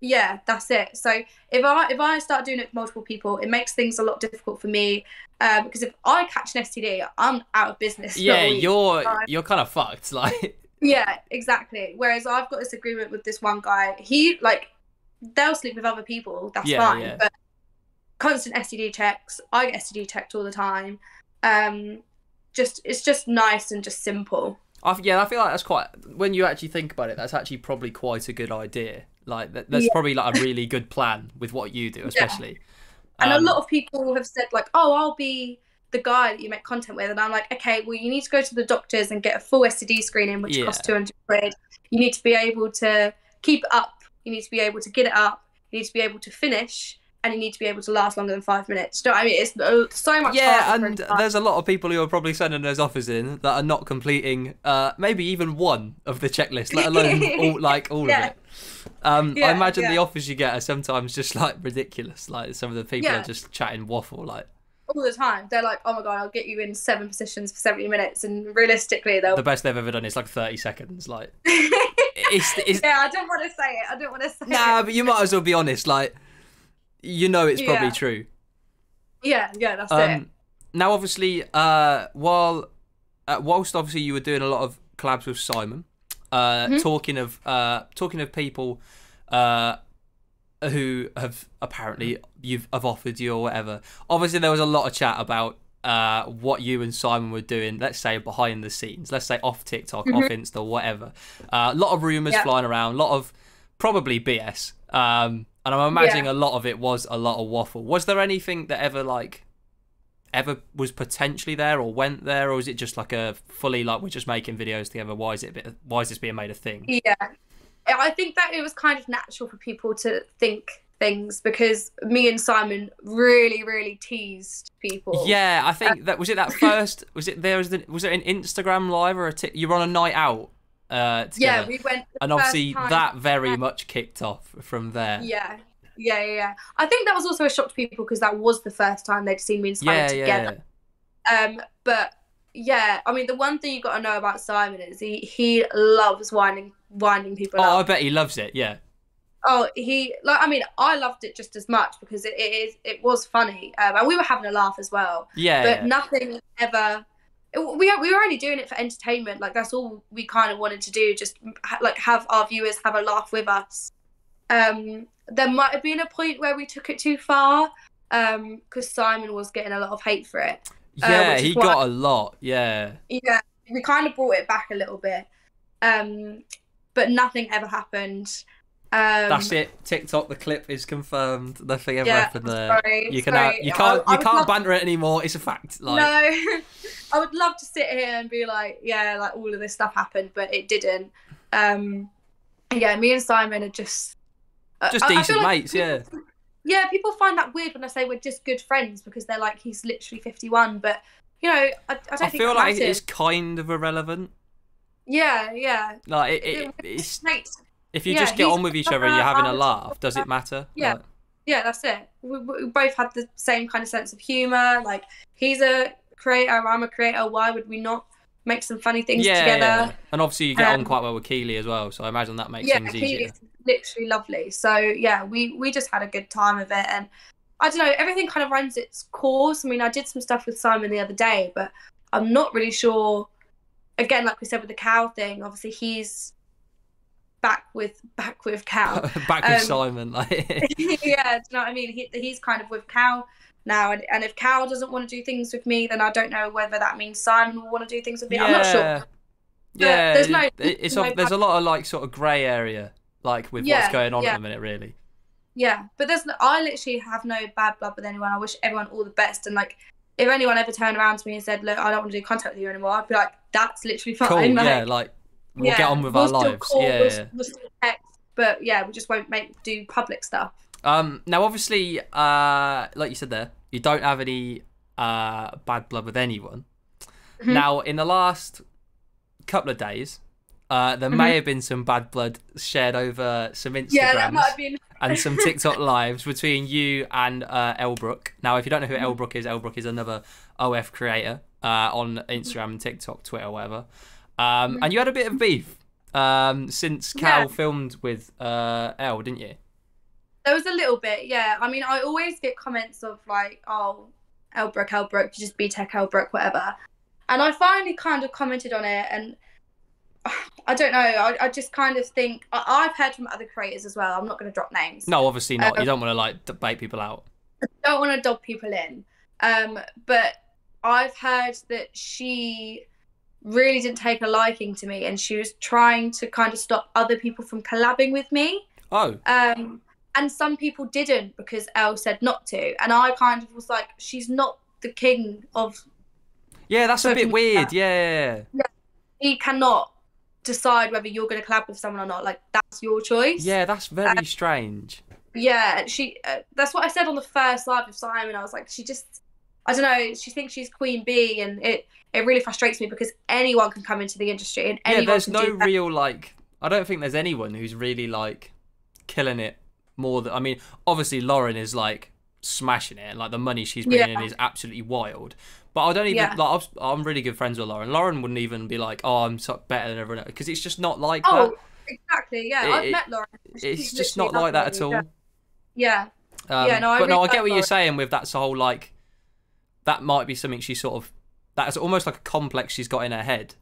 [SPEAKER 2] Yeah, that's it. So if I start doing it with multiple people, it makes things a lot difficult for me. Because if I catch an STD, I'm out of business.
[SPEAKER 1] Yeah, you're kind of fucked. Like.
[SPEAKER 2] Yeah, exactly. Whereas I've got this agreement with this one guy. He they'll sleep with other people. That's fine. Yeah. But constant STD checks. I get STD checked all the time. It's just nice and just simple.
[SPEAKER 1] I feel like that's quite. When you actually think about it, that's actually probably quite a good idea. Like that's probably like a really good plan with what you do, especially.
[SPEAKER 2] And a lot of people have said like, "Oh, I'll be the guy that you make content with," and I'm like, okay, well, you need to go to the doctors and get a full STD screening, which costs £200. You need to be able to keep it up. You need to be able to get it up. You need to be able to finish, and you need to be able to last longer than 5 minutes. Do you know what I mean? It's so much.
[SPEAKER 1] Yeah, and there's a lot of people who are probably sending those offers in that are not completing maybe even one of the checklist, let alone all of it. I imagine the offers you get are sometimes just like ridiculous. Like some of the people are just chatting waffle, like.
[SPEAKER 2] All the time. They're like, oh my god, I'll get you in 7 positions for 70 minutes, and realistically the
[SPEAKER 1] best they've ever done is like 30 seconds. Like
[SPEAKER 2] it's yeah, I don't want to say it.
[SPEAKER 1] Nah, but you might as well be honest, like, you know, it's probably true.
[SPEAKER 2] Yeah, that's it.
[SPEAKER 1] Now obviously whilst obviously you were doing a lot of collabs with Simon. Talking of people who have apparently have offered you or whatever. Obviously, there was a lot of chat about what you and Simon were doing. Let's say behind the scenes. Let's say off TikTok, off Insta, whatever. A lot of rumors flying around. A lot of probably BS. And I'm imagining a lot of it was a lot of waffle. Was there anything that ever was potentially there or went there, or is it just like a fully like we're just making videos together? Why is this being made a thing?
[SPEAKER 2] Yeah, I think that it was kind of natural for people to think things because me and Simon really teased people.
[SPEAKER 1] Yeah, I think that was it. That first was it an Instagram live or you were on a night out together?
[SPEAKER 2] Yeah, we went,
[SPEAKER 1] and obviously that very much kicked off from there.
[SPEAKER 2] Yeah. I think that was also a shock to people because that was the first time they'd seen me and Simon together. But yeah, I mean, the one thing you got to know about Simon is he loves winding people up.
[SPEAKER 1] Oh, I bet he loves it. Yeah.
[SPEAKER 2] Oh, I loved it just as much because it was funny, and we were having a laugh as well.
[SPEAKER 1] Yeah.
[SPEAKER 2] But nothing ever. We were only doing it for entertainment. Like that's all we kind of wanted to do. Just like have our viewers have a laugh with us. There might have been a point where we took it too far, because Simon was getting a lot of hate for it.
[SPEAKER 1] Yeah, he got a lot. Yeah.
[SPEAKER 2] Yeah, we kind of brought it back a little bit, but nothing ever happened.
[SPEAKER 1] That's it. TikTok, the clip is confirmed. Nothing ever happened there.
[SPEAKER 2] You
[SPEAKER 1] can't banter it anymore. It's a fact. Like...
[SPEAKER 2] No, I would love to sit here and be like, yeah, like all of this stuff happened, but it didn't. Yeah, me and Simon are just
[SPEAKER 1] decent mates. Yeah.
[SPEAKER 2] Yeah, people find that weird when I say we're just good friends because they're like, he's literally 51, but you know, I don't think I
[SPEAKER 1] feel like it's kind of irrelevant.
[SPEAKER 2] Yeah.
[SPEAKER 1] Like it's if you just get on with each other and you're having a laugh, does it matter?
[SPEAKER 2] Yeah.
[SPEAKER 1] Like...
[SPEAKER 2] Yeah, that's it. We both had the same kind of sense of humour. Like, he's a creator, I'm a creator. Why would we not make some funny things together? Yeah.
[SPEAKER 1] And obviously you get on quite well with Keely as well, so I imagine that makes things easier.
[SPEAKER 2] Keely's literally lovely. So, yeah, we just had a good time of it. And, I don't know, everything kind of runs its course. I mean, I did some stuff with Simon the other day, but I'm not really sure. Again, like we said with the cow thing, obviously he's... back with Cal.
[SPEAKER 1] Back with Simon. Like...
[SPEAKER 2] yeah, do you know what I mean? He's kind of with Cal now, and if Cal doesn't want to do things with me, then I don't know whether that means Simon will want to do things with me. I'm not sure.
[SPEAKER 1] Yeah, there's a lot of like sort of grey area, like with what's going on at the minute, really.
[SPEAKER 2] Yeah, but I literally have no bad blood with anyone. I wish everyone all the best, and like if anyone ever turned around to me and said, "Look, I don't want to do contact with you anymore," I'd be like, "That's literally fine."
[SPEAKER 1] Cool.
[SPEAKER 2] Like,
[SPEAKER 1] yeah, like. We'll get on with our lives.
[SPEAKER 2] Call, we'll still text, but yeah, we just won't do public stuff.
[SPEAKER 1] Now, obviously, like you said there, you don't have any bad blood with anyone. Now, in the last couple of days, there may have been some bad blood shared over some Instagrams
[SPEAKER 2] that might have been.
[SPEAKER 1] and some TikTok lives between you and Elbrook. Now, if you don't know who Elbrook is another OF creator on Instagram and TikTok, Twitter, whatever. And you had a bit of beef since Cal filmed with Elle, didn't you?
[SPEAKER 2] There was a little bit, yeah. I meI always get comments of like, oh, Elbrook, you just BTEC Elbrook, whatever. And I finally kind of commented on it, and I don't know, I just kind of think, I've heard from other creators as well, I'm not going to drop names.
[SPEAKER 1] No, obviously not. You don't want to like debate people out.
[SPEAKER 2] I don't want to dog people in. But I've heard that she... really didn't take a liking to me, and she was trying to kind of stop other people from collabing with me.
[SPEAKER 1] Oh.
[SPEAKER 2] And some people didn't because Elle said not to, and I kind of was like, she's not the king of...
[SPEAKER 1] Yeah, that's a bit weird. Yeah.
[SPEAKER 2] He cannot decide whether you're going to collab with someone or not. Like, that's your choice.
[SPEAKER 1] Yeah, that's very strange.
[SPEAKER 2] Yeah, she. That's what I said on the first live with Simon. I was like, she just... I don't know, she thinks she's Queen Bee, and it really frustrates me because anyone can come into the industry and anyone
[SPEAKER 1] there's
[SPEAKER 2] can
[SPEAKER 1] no
[SPEAKER 2] do that.
[SPEAKER 1] real, like, I don't think there's anyone who's really, like, killing it more than, I mean, obviously Lauren is, like, smashing it, like, the money she's bringing in is absolutely wild, but I don't even, like, I'm really good friends with Lauren. Lauren wouldn't even be like, oh, I'm so better than everyone else, because it's just not like that.
[SPEAKER 2] Oh, exactly, yeah, I've met Lauren.
[SPEAKER 1] It's just not like that at all.
[SPEAKER 2] Yeah.
[SPEAKER 1] I get what you're saying with that whole, like, that might be something she sort of... That's almost like a complex she's got in her head.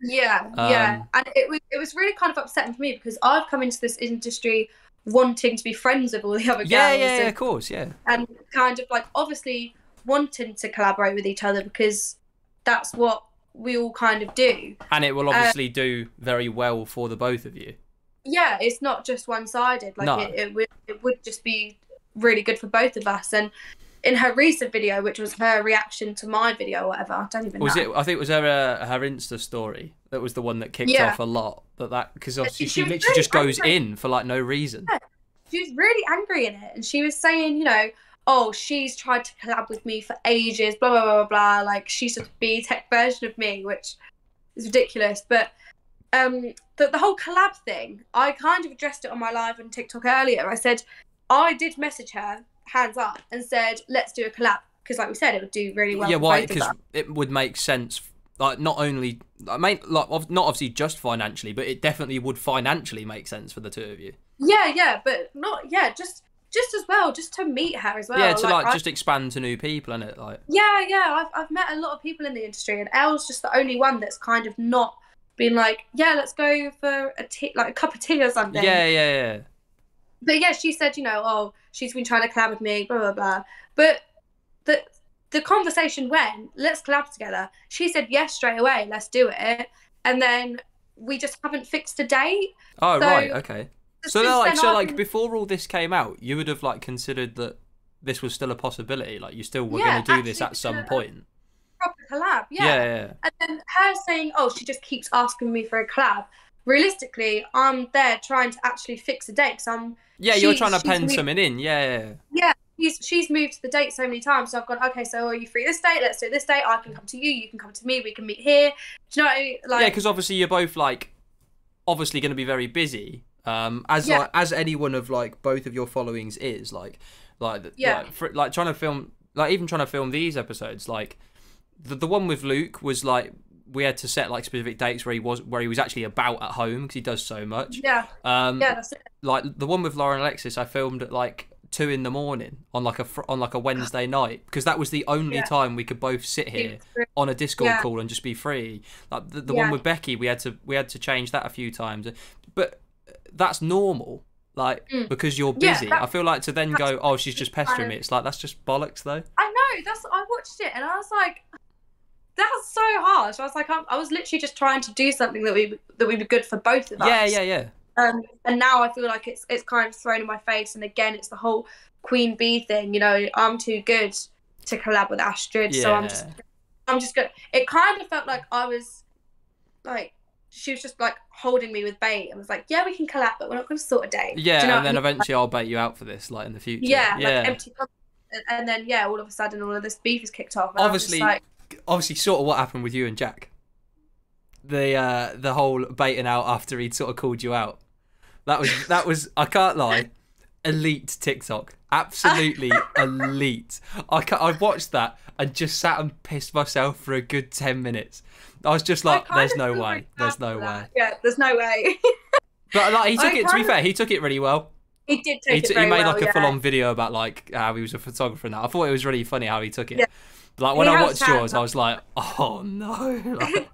[SPEAKER 2] Yeah, yeah, and it was really kind of upsetting for me because I've come into this industry wanting to be friends with all the other
[SPEAKER 1] Yeah,
[SPEAKER 2] girls,
[SPEAKER 1] yeah, yeah, of course, yeah.
[SPEAKER 2] and kind of like obviously wanting to collaborate with each other because that's what we all kind of do.
[SPEAKER 1] And it will obviously do very well for the both of you.
[SPEAKER 2] Yeah, it's not just one-sided. Like
[SPEAKER 1] No.
[SPEAKER 2] it would just be really good for both of us. And in her recent video, which was her reaction to my video or whatever, I don't even know.
[SPEAKER 1] I think it was her Insta story that was the one that kicked off a lot. Because obviously she literally
[SPEAKER 2] really
[SPEAKER 1] just goes
[SPEAKER 2] angry.
[SPEAKER 1] in for like no reason.
[SPEAKER 2] Yeah, she was really angry in it, and she was saying, you know, oh, she's tried to collab with me for ages, blah blah blah blah blah. Like she's a B-Tech version of me, which is ridiculous. But the whole collab thing, I kind of addressed it on my live on TikTok earlier. I said I did message her, hands up, and said let's do a collab because, like we said, it would do really well.
[SPEAKER 1] Yeah,
[SPEAKER 2] for
[SPEAKER 1] why?
[SPEAKER 2] both of
[SPEAKER 1] Because
[SPEAKER 2] us.
[SPEAKER 1] it would make sense. Like not only, not obviously just financially, but it definitely would financially make sense for the two of you.
[SPEAKER 2] Yeah, but not just as well, just to meet her as well.
[SPEAKER 1] Yeah, to just expand to new people, innit? Like.
[SPEAKER 2] Yeah. I've met a lot of people in the industry, and Elle's just the only one that's kind of not been like, yeah, let's go for a cup of tea or something.
[SPEAKER 1] Yeah.
[SPEAKER 2] But yeah, she said, you know, oh, she's been trying to collab with me, blah blah blah. But the conversation went, let's collab together. She said yes straight away, let's do it, and then we just haven't fixed a date.
[SPEAKER 1] Oh,
[SPEAKER 2] So,
[SPEAKER 1] right, okay. So
[SPEAKER 2] since
[SPEAKER 1] like,
[SPEAKER 2] then
[SPEAKER 1] so
[SPEAKER 2] I've
[SPEAKER 1] like
[SPEAKER 2] been-
[SPEAKER 1] before all this came out, you would have like considered that this was still a possibility. Like you still were
[SPEAKER 2] Yeah,
[SPEAKER 1] going to do this
[SPEAKER 2] actually,
[SPEAKER 1] at some point.
[SPEAKER 2] proper collab,
[SPEAKER 1] Yeah.
[SPEAKER 2] And then her saying, oh, she just keeps asking me for a collab. Realistically, I'm there trying to actually fix a date.
[SPEAKER 1] Yeah, you're trying to
[SPEAKER 2] she's
[SPEAKER 1] pen
[SPEAKER 2] moved-
[SPEAKER 1] something in. Yeah.
[SPEAKER 2] Yeah, she's moved the date so many times. So I've gone, okay, so are you free this date? Let's do this date. I can come to you. You can come to me. We can meet here. Do you know what I mean? Like,
[SPEAKER 1] Yeah, because obviously you're both like, obviously going to be very busy. As anyone of like both of your followings is like trying to film, like even trying to film these episodes, like the one with Luke was like we had to set like specific dates where he was actually about at home because he does so much.
[SPEAKER 2] Yeah. Yeah, that's it.
[SPEAKER 1] Like the one with Lauren Alexis, I filmed at like 2 a.m. on like a Wednesday night because that was the only time we could both sit here on a Discord call and just be free. Like the one with Becky, we had to change that a few times, but that's normal. Like because you're busy. I feel like to then go, oh, she's just pestering me. It's like that's just bollocks, though.
[SPEAKER 2] I know. I watched it and I was like, that's so harsh. I was like, I was literally just trying to do something that would be good for both of us.
[SPEAKER 1] Yeah.
[SPEAKER 2] And now I feel like it's kind of thrown in my face. And again, it's the whole Queen Bee thing. You know, I'm too good to collab with Astrid, so I'm just good. It kind of felt like I was like, she was just like holding me with bait and was like, yeah, we can collab, but we're not going to sort a date.
[SPEAKER 1] Yeah,
[SPEAKER 2] Do you know
[SPEAKER 1] and then
[SPEAKER 2] what I mean?
[SPEAKER 1] eventually I'll bait you out for this, like in the future.
[SPEAKER 2] Yeah, like empty. And then all of a sudden, all of this beef is kicked off. And
[SPEAKER 1] Obviously, sort of what happened with you and Jack. The whole baiting out after he'd sort of called you out. That was I can't lie, elite TikTok, absolutely elite. I watched that and just sat and pissed myself for a good 10 minutes. I was just like, there's no way. There's no way.
[SPEAKER 2] Yeah, there's no way.
[SPEAKER 1] But like he took it, to be fair, he took it really well.
[SPEAKER 2] He did take it very
[SPEAKER 1] He made
[SPEAKER 2] well,
[SPEAKER 1] like a full-on video about like how he was a photographer and that. I thought it was really funny how he took it.
[SPEAKER 2] Yeah.
[SPEAKER 1] Like when
[SPEAKER 2] He
[SPEAKER 1] I
[SPEAKER 2] has
[SPEAKER 1] watched
[SPEAKER 2] had
[SPEAKER 1] yours,
[SPEAKER 2] that.
[SPEAKER 1] I was like, oh no. Like,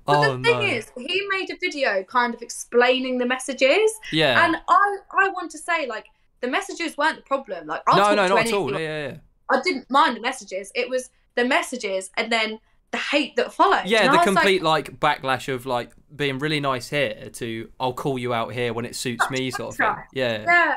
[SPEAKER 2] But the thing is, he made a video kind of explaining the messages.
[SPEAKER 1] Yeah.
[SPEAKER 2] And I want to say, like, the messages weren't the problem. Like, I'll
[SPEAKER 1] No,
[SPEAKER 2] talk to
[SPEAKER 1] not at
[SPEAKER 2] anyone.
[SPEAKER 1] all. Yeah.
[SPEAKER 2] I didn't mind the messages. It was the messages and then the hate that followed.
[SPEAKER 1] Yeah,
[SPEAKER 2] And
[SPEAKER 1] the
[SPEAKER 2] I was
[SPEAKER 1] complete like backlash of like being really nice here to I'll call you out here when it suits me sort of thing. Yeah.
[SPEAKER 2] Yeah,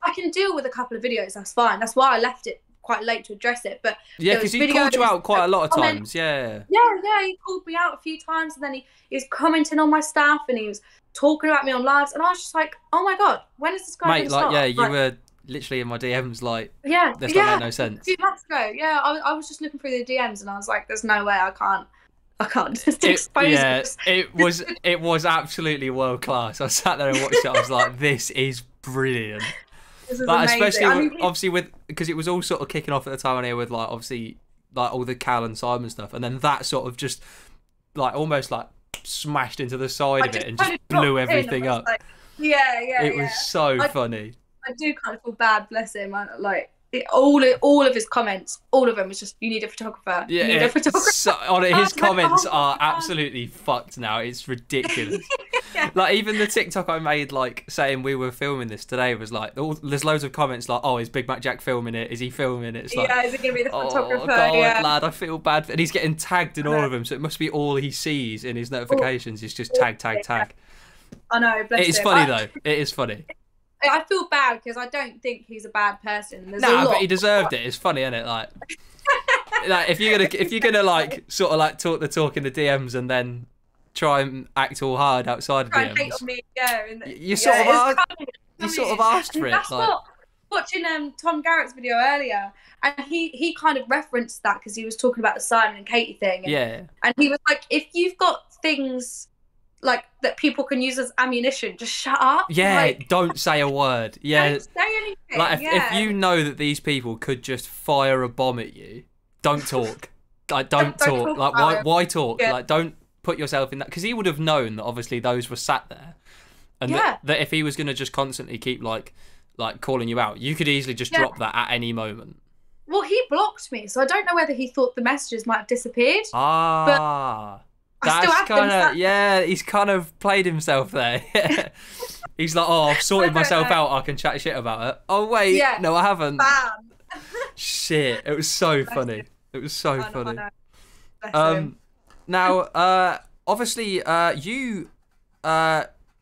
[SPEAKER 2] I can deal with a couple of videos. That's fine. That's why I left it quite late to address it. But
[SPEAKER 1] Yeah,
[SPEAKER 2] there
[SPEAKER 1] because
[SPEAKER 2] was
[SPEAKER 1] he called you
[SPEAKER 2] videos,
[SPEAKER 1] out quite a lot of
[SPEAKER 2] comments.
[SPEAKER 1] times. Yeah.
[SPEAKER 2] Yeah, he called me out a few times, and then he was commenting on my stuff, and he was talking about me on lives, and I was just like, oh my god, when is this guy
[SPEAKER 1] Mate,
[SPEAKER 2] gonna
[SPEAKER 1] like,
[SPEAKER 2] stop?
[SPEAKER 1] yeah, you were literally in my DMs like,
[SPEAKER 2] Yeah,
[SPEAKER 1] this don't make no sense.
[SPEAKER 2] A few months ago, yeah, I was just looking through the DMs, and I was like, there's no way I can't just expose this.
[SPEAKER 1] It was absolutely world class. I sat there and watched it. I was like, this is brilliant.
[SPEAKER 2] This is
[SPEAKER 1] Like,
[SPEAKER 2] amazing.
[SPEAKER 1] especially obviously because it was all sort of kicking off at the time on here with like obviously like all the Cal and Simon stuff, and then that sort of just like almost like smashed into the side of it and just blew everything up.
[SPEAKER 2] Like, yeah.
[SPEAKER 1] It was so funny.
[SPEAKER 2] I do kind of feel bad, bless him. all of his comments, all of them was just, you need a photographer.
[SPEAKER 1] Yeah,
[SPEAKER 2] you need a photographer.
[SPEAKER 1] So, his comments are absolutely fucked now. It's ridiculous.
[SPEAKER 2] Yeah.
[SPEAKER 1] Like, even the TikTok I made, like, saying we were filming this today was like, there's loads of comments like, oh, is Big Mac Jack filming it? Is he filming it? It's like,
[SPEAKER 2] Yeah, is it going to be the photographer?
[SPEAKER 1] Oh, God,
[SPEAKER 2] yeah.
[SPEAKER 1] lad, I feel bad. And he's getting tagged in all of them, so it must be all he sees in his notifications. It's just tag, tag, tag.
[SPEAKER 2] I know, bless
[SPEAKER 1] It is
[SPEAKER 2] him.
[SPEAKER 1] funny, though. It is funny.
[SPEAKER 2] I feel bad because I don't think he's a bad person. There's a
[SPEAKER 1] Nah,
[SPEAKER 2] lot.
[SPEAKER 1] but he deserved it. It's funny, isn't it? Like, like if you're gonna like sort of like talk the talk in the DMs and then try and act all hard outside of
[SPEAKER 2] Try and hate
[SPEAKER 1] DMs,
[SPEAKER 2] on me, yeah.
[SPEAKER 1] you sort of asked, you sort of asked for it.
[SPEAKER 2] That's
[SPEAKER 1] Like,
[SPEAKER 2] what, watching Tom Garrett's video earlier, and he kind of referenced that because he was talking about the Simon and Katie thing. And,
[SPEAKER 1] yeah,
[SPEAKER 2] and he was like, if you've got things like that people can use as ammunition, just shut up.
[SPEAKER 1] yeah.
[SPEAKER 2] Like,
[SPEAKER 1] Don't say a word. Yeah,
[SPEAKER 2] don't say anything.
[SPEAKER 1] like
[SPEAKER 2] yeah.
[SPEAKER 1] if you know that these people could just fire a bomb at you, don't talk. Like, don't talk.
[SPEAKER 2] talk
[SPEAKER 1] Like,
[SPEAKER 2] about
[SPEAKER 1] why talk?
[SPEAKER 2] Yeah.
[SPEAKER 1] Like, don't put yourself in that, because he would have known that obviously those were sat there, and
[SPEAKER 2] Yeah.
[SPEAKER 1] that if he was going to just constantly keep like calling you out, you could easily just drop that at any moment.
[SPEAKER 2] Well, he blocked me, so I don't know whether he thought the messages might have disappeared.
[SPEAKER 1] Ah,
[SPEAKER 2] I still
[SPEAKER 1] that's
[SPEAKER 2] have them,
[SPEAKER 1] kind of
[SPEAKER 2] so-
[SPEAKER 1] yeah. He's kind of played himself there. He's like, oh, I've sorted myself out. I can chat shit about it. Oh wait,
[SPEAKER 2] Yeah.
[SPEAKER 1] no, I haven't.
[SPEAKER 2] Bam.
[SPEAKER 1] Shit, it was so
[SPEAKER 2] Bless
[SPEAKER 1] funny.
[SPEAKER 2] him.
[SPEAKER 1] It was so
[SPEAKER 2] I know,
[SPEAKER 1] funny.
[SPEAKER 2] I know. Bless him.
[SPEAKER 1] Now, obviously,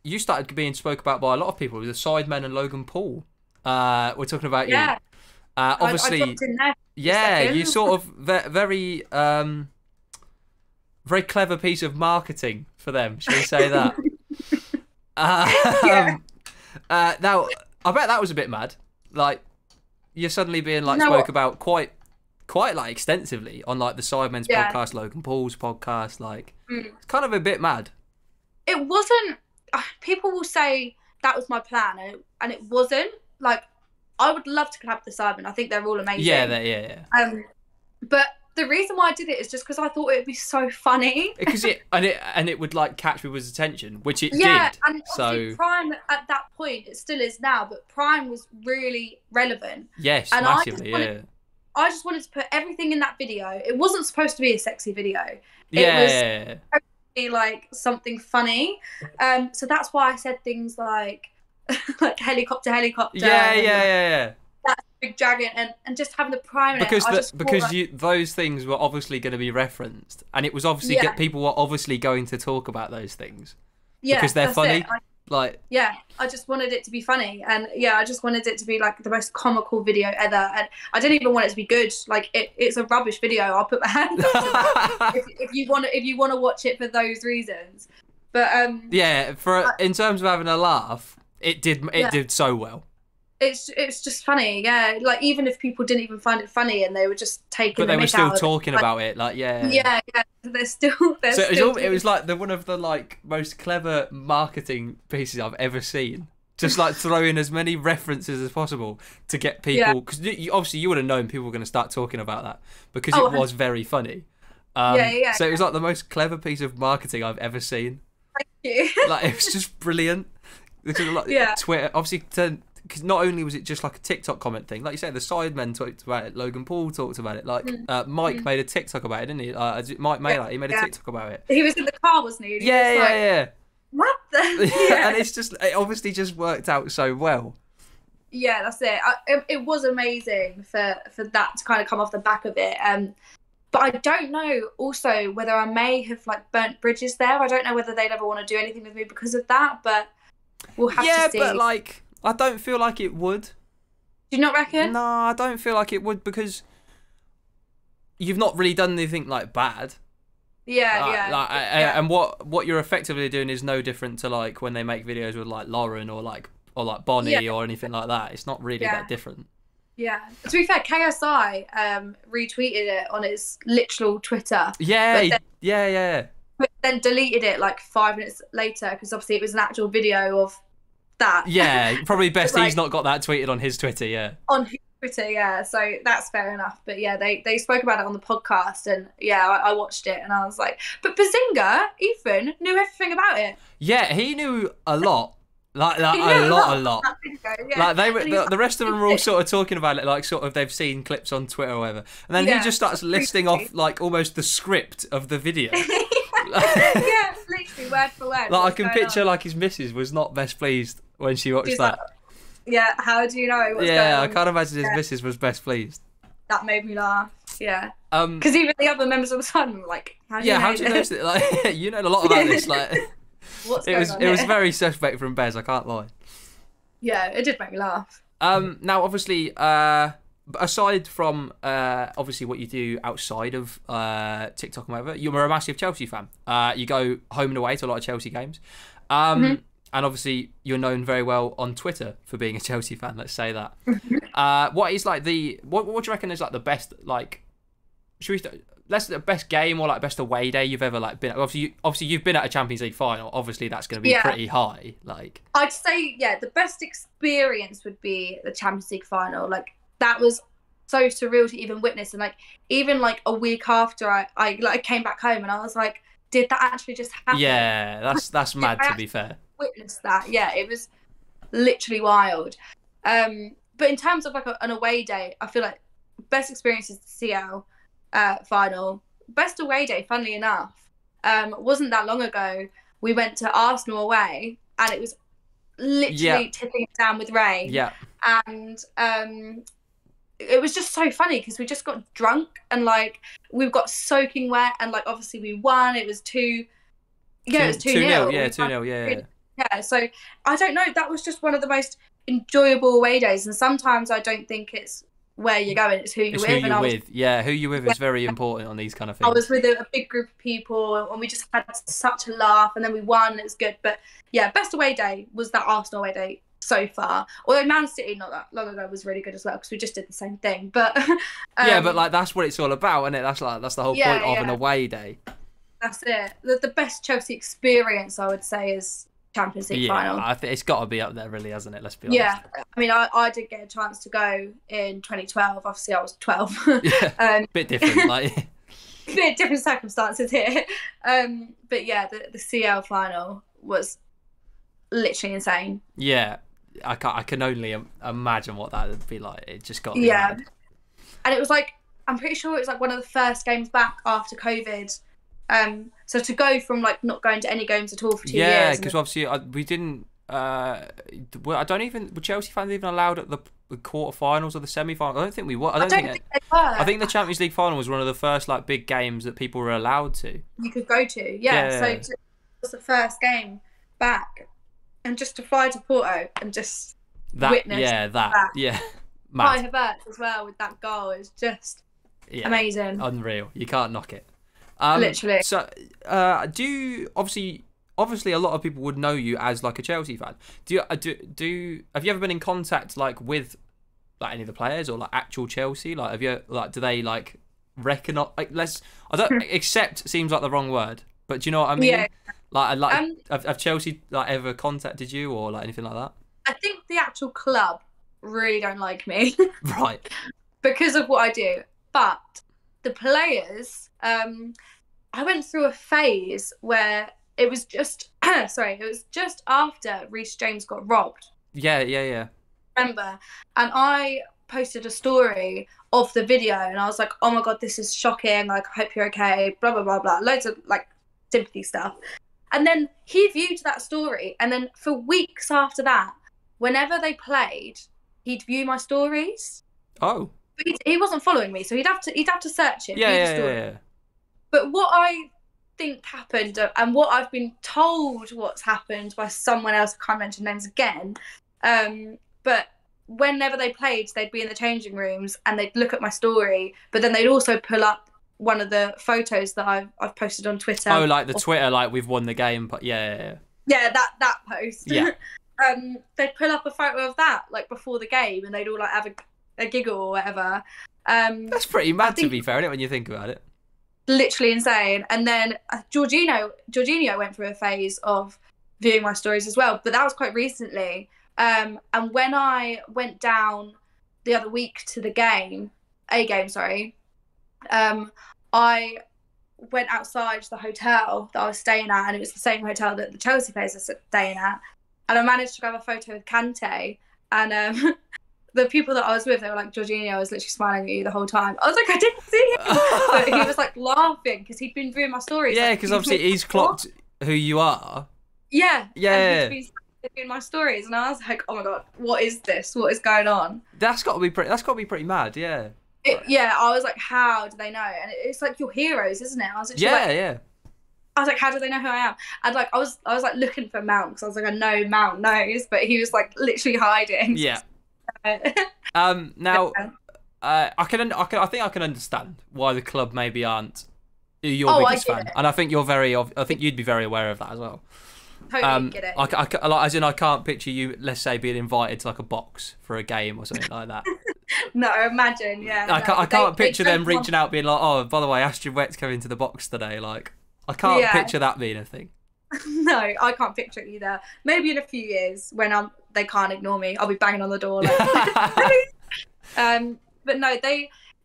[SPEAKER 1] you started being spoke about by a lot of people. The Sidemen and Logan Paul. We're talking about
[SPEAKER 2] Yeah.
[SPEAKER 1] you. Obviously,
[SPEAKER 2] I dropped in there.
[SPEAKER 1] yeah,
[SPEAKER 2] second.
[SPEAKER 1] you sort of very very clever piece of marketing for them. Shall we say that?
[SPEAKER 2] Yeah.
[SPEAKER 1] Now, I bet that was a bit mad. Like, you're suddenly being like
[SPEAKER 2] No,
[SPEAKER 1] spoke
[SPEAKER 2] what?
[SPEAKER 1] about quite like extensively on like the Sidemen's
[SPEAKER 2] Yeah.
[SPEAKER 1] podcast, Logan Paul's podcast. Like,
[SPEAKER 2] Mm.
[SPEAKER 1] it's kind of a bit mad.
[SPEAKER 2] It wasn't. People will say that was my plan, and it wasn't. Like, I would love to collab with the Simon. I think they're all amazing.
[SPEAKER 1] Yeah.
[SPEAKER 2] But the reason why I did it is just because I thought it would be so funny.
[SPEAKER 1] Because it would like catch people's attention, which it
[SPEAKER 2] Yeah,
[SPEAKER 1] did.
[SPEAKER 2] and obviously
[SPEAKER 1] So
[SPEAKER 2] Prime at that point, it still is now, but Prime was really relevant.
[SPEAKER 1] yes,
[SPEAKER 2] and I
[SPEAKER 1] massively,
[SPEAKER 2] just
[SPEAKER 1] yeah.
[SPEAKER 2] I just wanted to put everything in that video. It wasn't supposed to be a sexy video.
[SPEAKER 1] Yeah,
[SPEAKER 2] Be like something funny. So that's why I said things like like helicopter.
[SPEAKER 1] yeah.
[SPEAKER 2] Big dragon and just having the Prime in it. I just thought, like,
[SPEAKER 1] Those things were obviously going to be referenced, and it was obviously
[SPEAKER 2] Yeah.
[SPEAKER 1] people were obviously going to talk about those things
[SPEAKER 2] yeah,
[SPEAKER 1] because they're
[SPEAKER 2] that's
[SPEAKER 1] funny.
[SPEAKER 2] it.
[SPEAKER 1] Like,
[SPEAKER 2] I just wanted it to be funny, and I just wanted it to be like the most comical video ever, and I didn't even want it to be good. Like, it's a rubbish video. I'll put my hands up to that if you want to watch it for those reasons. But
[SPEAKER 1] yeah, in terms of having a laugh, it did so well.
[SPEAKER 2] it's just funny, yeah. Like, even if people didn't even find it funny and they were just taking,
[SPEAKER 1] But they were
[SPEAKER 2] mick
[SPEAKER 1] still
[SPEAKER 2] out of it,
[SPEAKER 1] talking
[SPEAKER 2] like,
[SPEAKER 1] about it. Like, yeah.
[SPEAKER 2] yeah. They're still.
[SPEAKER 1] So
[SPEAKER 2] still
[SPEAKER 1] it was like one of the like most clever marketing pieces I've ever seen. Just like throw in as many references as possible to get people, because obviously you would have known people were going to start talking about that because it was very funny. So it was like the most clever piece of marketing I've ever seen.
[SPEAKER 2] Thank you.
[SPEAKER 1] Like, it was just brilliant. Because Twitter, obviously, because not only was it just like a TikTok comment thing, like you said, the Sidemen talked about it, Logan Paul talked about it, like Mike made a TikTok about it, didn't he? Mike Maylard, he made a TikTok about it.
[SPEAKER 2] He was in the car, wasn't he? And he was like,
[SPEAKER 1] Yeah.
[SPEAKER 2] What the?
[SPEAKER 1] And it obviously just worked out so well.
[SPEAKER 2] Yeah, that's it. It was amazing for that to kind of come off the back of it. But I don't know also whether I may have like burnt bridges there. I don't know whether they'd ever want to do anything with me because of that, but we'll have to see.
[SPEAKER 1] Yeah, but like, I don't feel like it would.
[SPEAKER 2] Do you not reckon?
[SPEAKER 1] No, I don't feel like it would, because you've not really done anything like bad.
[SPEAKER 2] Yeah.
[SPEAKER 1] And what you're effectively doing is no different to like when they make videos with like Lauren or like Bonnie or anything like that. It's not really that different.
[SPEAKER 2] Yeah. To be fair, KSI retweeted it on his literal Twitter.
[SPEAKER 1] Yeah,
[SPEAKER 2] But then deleted it like 5 minutes later because obviously it was an actual video of that.
[SPEAKER 1] Yeah, probably best
[SPEAKER 2] Like,
[SPEAKER 1] he's not got that tweeted on his Twitter, yeah.
[SPEAKER 2] On his Twitter, yeah. So that's fair enough. But yeah, they spoke about it on the podcast, and yeah, I watched it and I was like, but Bazinga, Ethan, knew everything about it.
[SPEAKER 1] Yeah, he knew a lot. a lot.
[SPEAKER 2] That video, yeah.
[SPEAKER 1] Like they were,
[SPEAKER 2] And he's
[SPEAKER 1] the rest of them were all sort of talking about it, like sort of they've seen clips on Twitter or whatever, and then he just starts listing off like almost the script of the video.
[SPEAKER 2] Yeah, literally word for word.
[SPEAKER 1] Like I can picture like his missus was not best pleased when she watched that.
[SPEAKER 2] Like, yeah, how do you know what's going
[SPEAKER 1] Yeah,
[SPEAKER 2] on?
[SPEAKER 1] I can't imagine his missus was best pleased.
[SPEAKER 2] That made me laugh. Yeah. Because even the other members of the squad were like, how do you know
[SPEAKER 1] how do you know
[SPEAKER 2] this?
[SPEAKER 1] this? Like, you know a lot about this. Like,
[SPEAKER 2] What's
[SPEAKER 1] it
[SPEAKER 2] going
[SPEAKER 1] was
[SPEAKER 2] on
[SPEAKER 1] it was
[SPEAKER 2] here?
[SPEAKER 1] very suspect from Bez. I can't lie.
[SPEAKER 2] Yeah, it did make me laugh.
[SPEAKER 1] Now, obviously, aside from obviously what you do outside of TikTok and whatever, you're a massive Chelsea fan. You go home and away to a lot of Chelsea games. And obviously, you're known very well on Twitter for being a Chelsea fan. Let's say that. What is like what do you reckon is like the best like? The best game or like best away day you've ever like been? Obviously, you've been at a Champions League final. Obviously, that's going to be pretty high. Like,
[SPEAKER 2] I'd say the best experience would be the Champions League final. Like that was so surreal to even witness, and like even like a week after I came back home and I was like, did that actually just happen?
[SPEAKER 1] yeah, that's mad to be fair.
[SPEAKER 2] Witnessed that. Yeah, it was literally wild. But in terms of like an away day, I feel like best experience is the CL final. Best away day, funnily enough, wasn't that long ago. We went to Arsenal away, and it was literally tipping it down with rain.
[SPEAKER 1] Yeah.
[SPEAKER 2] And it was just so funny because we just got drunk and like we got soaking wet, and like obviously we won. It was 2-0.
[SPEAKER 1] Yeah, 2-0. Yeah.
[SPEAKER 2] Yeah, so I don't know. That was just one of the most enjoyable away days, and sometimes I don't think it's where you're going; it's who you're with.
[SPEAKER 1] Who you're with is very important on these kind of things.
[SPEAKER 2] I was with a big group of people, and we just had such a laugh, and then we won. It was good, but yeah, best away day was that Arsenal away day so far. Although Man City not that long ago was really good as well because we just did the same thing. But
[SPEAKER 1] but like that's what it's all about, isn't it? That's the whole point of an away day.
[SPEAKER 2] That's it. The best Chelsea experience, I would say, is Champions League final.
[SPEAKER 1] I think it's got to be up there, really, hasn't it? Let's be honest.
[SPEAKER 2] Yeah, I mean, I did get a chance to go in 2012. Obviously, I was 12.
[SPEAKER 1] Bit different, like.
[SPEAKER 2] Bit different circumstances here. But yeah, the CL final was literally insane.
[SPEAKER 1] Yeah, I can only imagine what that would be like. It just got
[SPEAKER 2] mad. And it was like, I'm pretty sure it was like one of the first games back after COVID. So to go from like not going to any games at all for 2 years.
[SPEAKER 1] Yeah, because obviously we didn't. I don't even. Were Chelsea fans even allowed at the quarterfinals or the semi-finals? I don't think we were. I don't think
[SPEAKER 2] they were.
[SPEAKER 1] I think the Champions League final was one of the first like big games that people were allowed to.
[SPEAKER 2] You could go to, So it was the first game back, and just to fly to Porto and just witness that.
[SPEAKER 1] Yeah.
[SPEAKER 2] Kai Havertz as well with that goal is just amazing,
[SPEAKER 1] unreal. You can't knock it.
[SPEAKER 2] Literally.
[SPEAKER 1] So, have you a lot of people would know you as like a Chelsea fan? Have you ever been in contact like with like any of the players or like actual Chelsea? Like, have you like do they like recognize? Like, accept seems like the wrong word, but do you know what I mean?
[SPEAKER 2] Yeah.
[SPEAKER 1] Have Chelsea like ever contacted you or like anything like that?
[SPEAKER 2] I think the actual club really don't like me,
[SPEAKER 1] right? Because
[SPEAKER 2] of what I do, but the players. I went through a phase where it was just it was just after Reece James got robbed.
[SPEAKER 1] Yeah.
[SPEAKER 2] Remember? And I posted a story of the video and I was like, oh my god, this is shocking, like I hope you're okay, blah blah blah blah, loads of like sympathy stuff. And then he viewed that story, and then for weeks after that, whenever they played, he'd view my stories.
[SPEAKER 1] Oh.
[SPEAKER 2] But he wasn't following me, so he'd have to search it.
[SPEAKER 1] Yeah.
[SPEAKER 2] But what I think happened, and what I've been told what's happened by someone else, I can't mention names again, but whenever they played, they'd be in the changing rooms and they'd look at my story, but then they'd also pull up one of the photos that I've posted on Twitter.
[SPEAKER 1] Oh, like the Twitter, like we've won the game, but yeah,
[SPEAKER 2] that post.
[SPEAKER 1] Yeah.
[SPEAKER 2] They'd pull up a photo of that like before the game, and they'd all like have a giggle or whatever.
[SPEAKER 1] That's pretty mad to be fair, isn't it, when you think about it?
[SPEAKER 2] Literally insane. And then Jorginho went through a phase of viewing my stories as well, but that was quite recently. And when I went down the other week to the game, I went outside the hotel that I was staying at, and it was the same hotel that the Chelsea players are staying at. and I managed to grab a photo with Kante, and the people that I was with, they were like, Jorginho, I was literally smiling at you the whole time. I was like, I didn't see him. But he was like laughing because he'd been viewing my stories.
[SPEAKER 1] Yeah,
[SPEAKER 2] like,
[SPEAKER 1] because obviously he's clocked who you are.
[SPEAKER 2] Yeah.
[SPEAKER 1] Yeah.
[SPEAKER 2] And he's been viewing my stories, and I was like, oh my god, what is this? What is going on?
[SPEAKER 1] That's got to be pretty mad. Yeah.
[SPEAKER 2] Yeah, I was like, how do they know? And it's like your heroes, isn't it? I was like,
[SPEAKER 1] Yeah.
[SPEAKER 2] I was like, how do they know who I am? And like, I was like looking for Mount because I was like, I know Mount knows, but he was like literally hiding.
[SPEAKER 1] Yeah. Now, I think I can understand why the club maybe aren't your biggest fan, and I think you'd be very aware of that as well.
[SPEAKER 2] Totally get it.
[SPEAKER 1] I can't picture you, let's say, being invited to like a box for a game or something like that.
[SPEAKER 2] No, imagine, yeah.
[SPEAKER 1] I can't picture them reaching out, being like, "Oh, by the way, Astrid Wett's coming to the box today." Like, I can't picture that being a thing.
[SPEAKER 2] No, I can't picture it either. Maybe in a few years when they can't ignore me, I'll be banging on the door. Like, but no,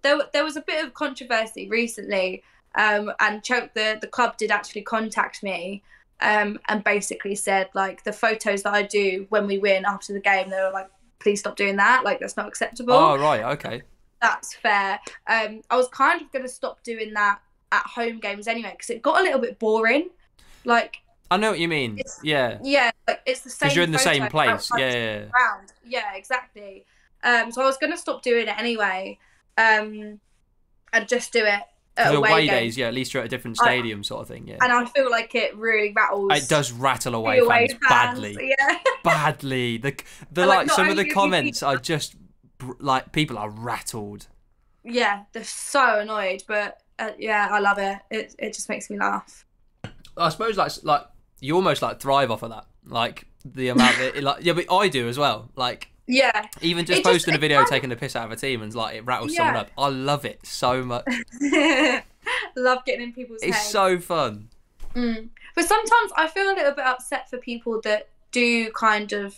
[SPEAKER 2] there was a bit of controversy recently, and the club did actually contact me, and basically said like the photos that I do when we win after the game, they were like, please stop doing that. Like, that's not acceptable.
[SPEAKER 1] Oh right, okay.
[SPEAKER 2] That's fair. I was kind of gonna stop doing that at home games anyway because it got a little bit boring. Like,
[SPEAKER 1] I know what you mean. Yeah.
[SPEAKER 2] Yeah, like it's the same.
[SPEAKER 1] Because you're in the same place. Yeah.
[SPEAKER 2] Yeah, exactly. So I was gonna stop doing it anyway, and just do it at
[SPEAKER 1] away days. Yeah, at least you're at a different stadium, sort of thing. Yeah.
[SPEAKER 2] And I feel like it really rattles.
[SPEAKER 1] It does rattle away fans badly.
[SPEAKER 2] Yeah.
[SPEAKER 1] Badly. The like some of the comments are just like, people are rattled.
[SPEAKER 2] Yeah, they're so annoyed, but yeah, I love it. It just makes me laugh.
[SPEAKER 1] I suppose like you almost like thrive off of that, like the amount yeah, but I do as well. Like,
[SPEAKER 2] yeah,
[SPEAKER 1] even just posting a video taking the piss out of a team and like it rattles someone up. I love it so much.
[SPEAKER 2] Love getting in people's heads.
[SPEAKER 1] It's so fun.
[SPEAKER 2] But sometimes I feel a little bit upset for people that do kind of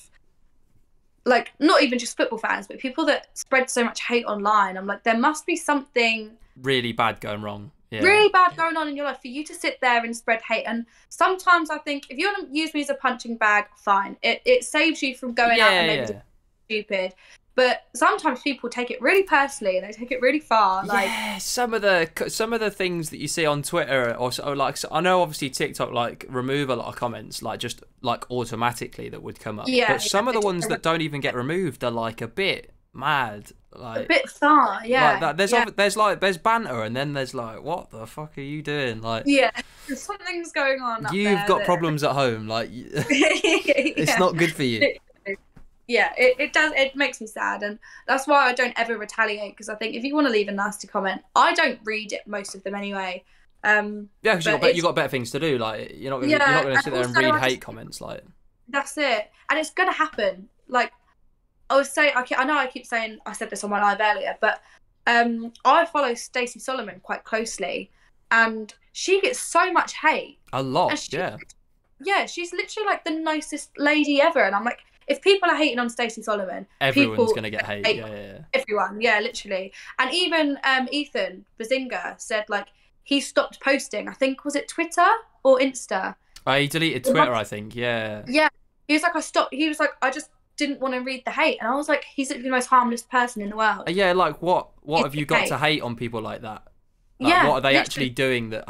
[SPEAKER 2] like, not even just football fans, but people that spread so much hate online. I'm like, there must be something
[SPEAKER 1] really bad going wrong. Yeah.
[SPEAKER 2] Really bad going on in your life for you to sit there and spread hate. And sometimes I think if you want to use me as a punching bag, fine. It saves you from going out and maybe stupid. But sometimes people take it really personally and they take it really far. Like,
[SPEAKER 1] yeah, some of the things that you see on Twitter, or like, I know obviously TikTok like remove a lot of comments, like just like automatically that would come up.
[SPEAKER 2] Yeah,
[SPEAKER 1] but some of the ones that don't even get removed are like a bit mad. Like,
[SPEAKER 2] a bit far, yeah.
[SPEAKER 1] Like that. There's banter, and then there's like, what the fuck are you doing? Like,
[SPEAKER 2] yeah, something's going on.
[SPEAKER 1] You've got problems at home. Like, it's not good for you.
[SPEAKER 2] Yeah, it does. It makes me sad, and that's why I don't ever retaliate. Because I think if you want to leave a nasty comment, I don't read it, most of them anyway.
[SPEAKER 1] Yeah, because you got better things to do. Like, you're not going to sit there and read hate comments. Like,
[SPEAKER 2] that's it, and it's gonna happen. Like, I know I keep saying I said this on my live earlier, but I follow Stacey Solomon quite closely, and she gets so much hate.
[SPEAKER 1] A lot, yeah.
[SPEAKER 2] Yeah, she's literally like the nicest lady ever, and I'm like, if people are hating on Stacey Solomon,
[SPEAKER 1] everyone's gonna get hate. Yeah.
[SPEAKER 2] Everyone, yeah, literally. And even Ethan Bazinga said like he stopped posting. I think, was it Twitter or Insta?
[SPEAKER 1] He deleted Twitter, I think. Yeah.
[SPEAKER 2] Yeah, he was like, I stopped. He was like, I just didn't want to read the hate, and I was like, he's the most harmless person in the world.
[SPEAKER 1] Yeah, like what have you got to hate on people like that? Like,
[SPEAKER 2] yeah,
[SPEAKER 1] what are they actually doing that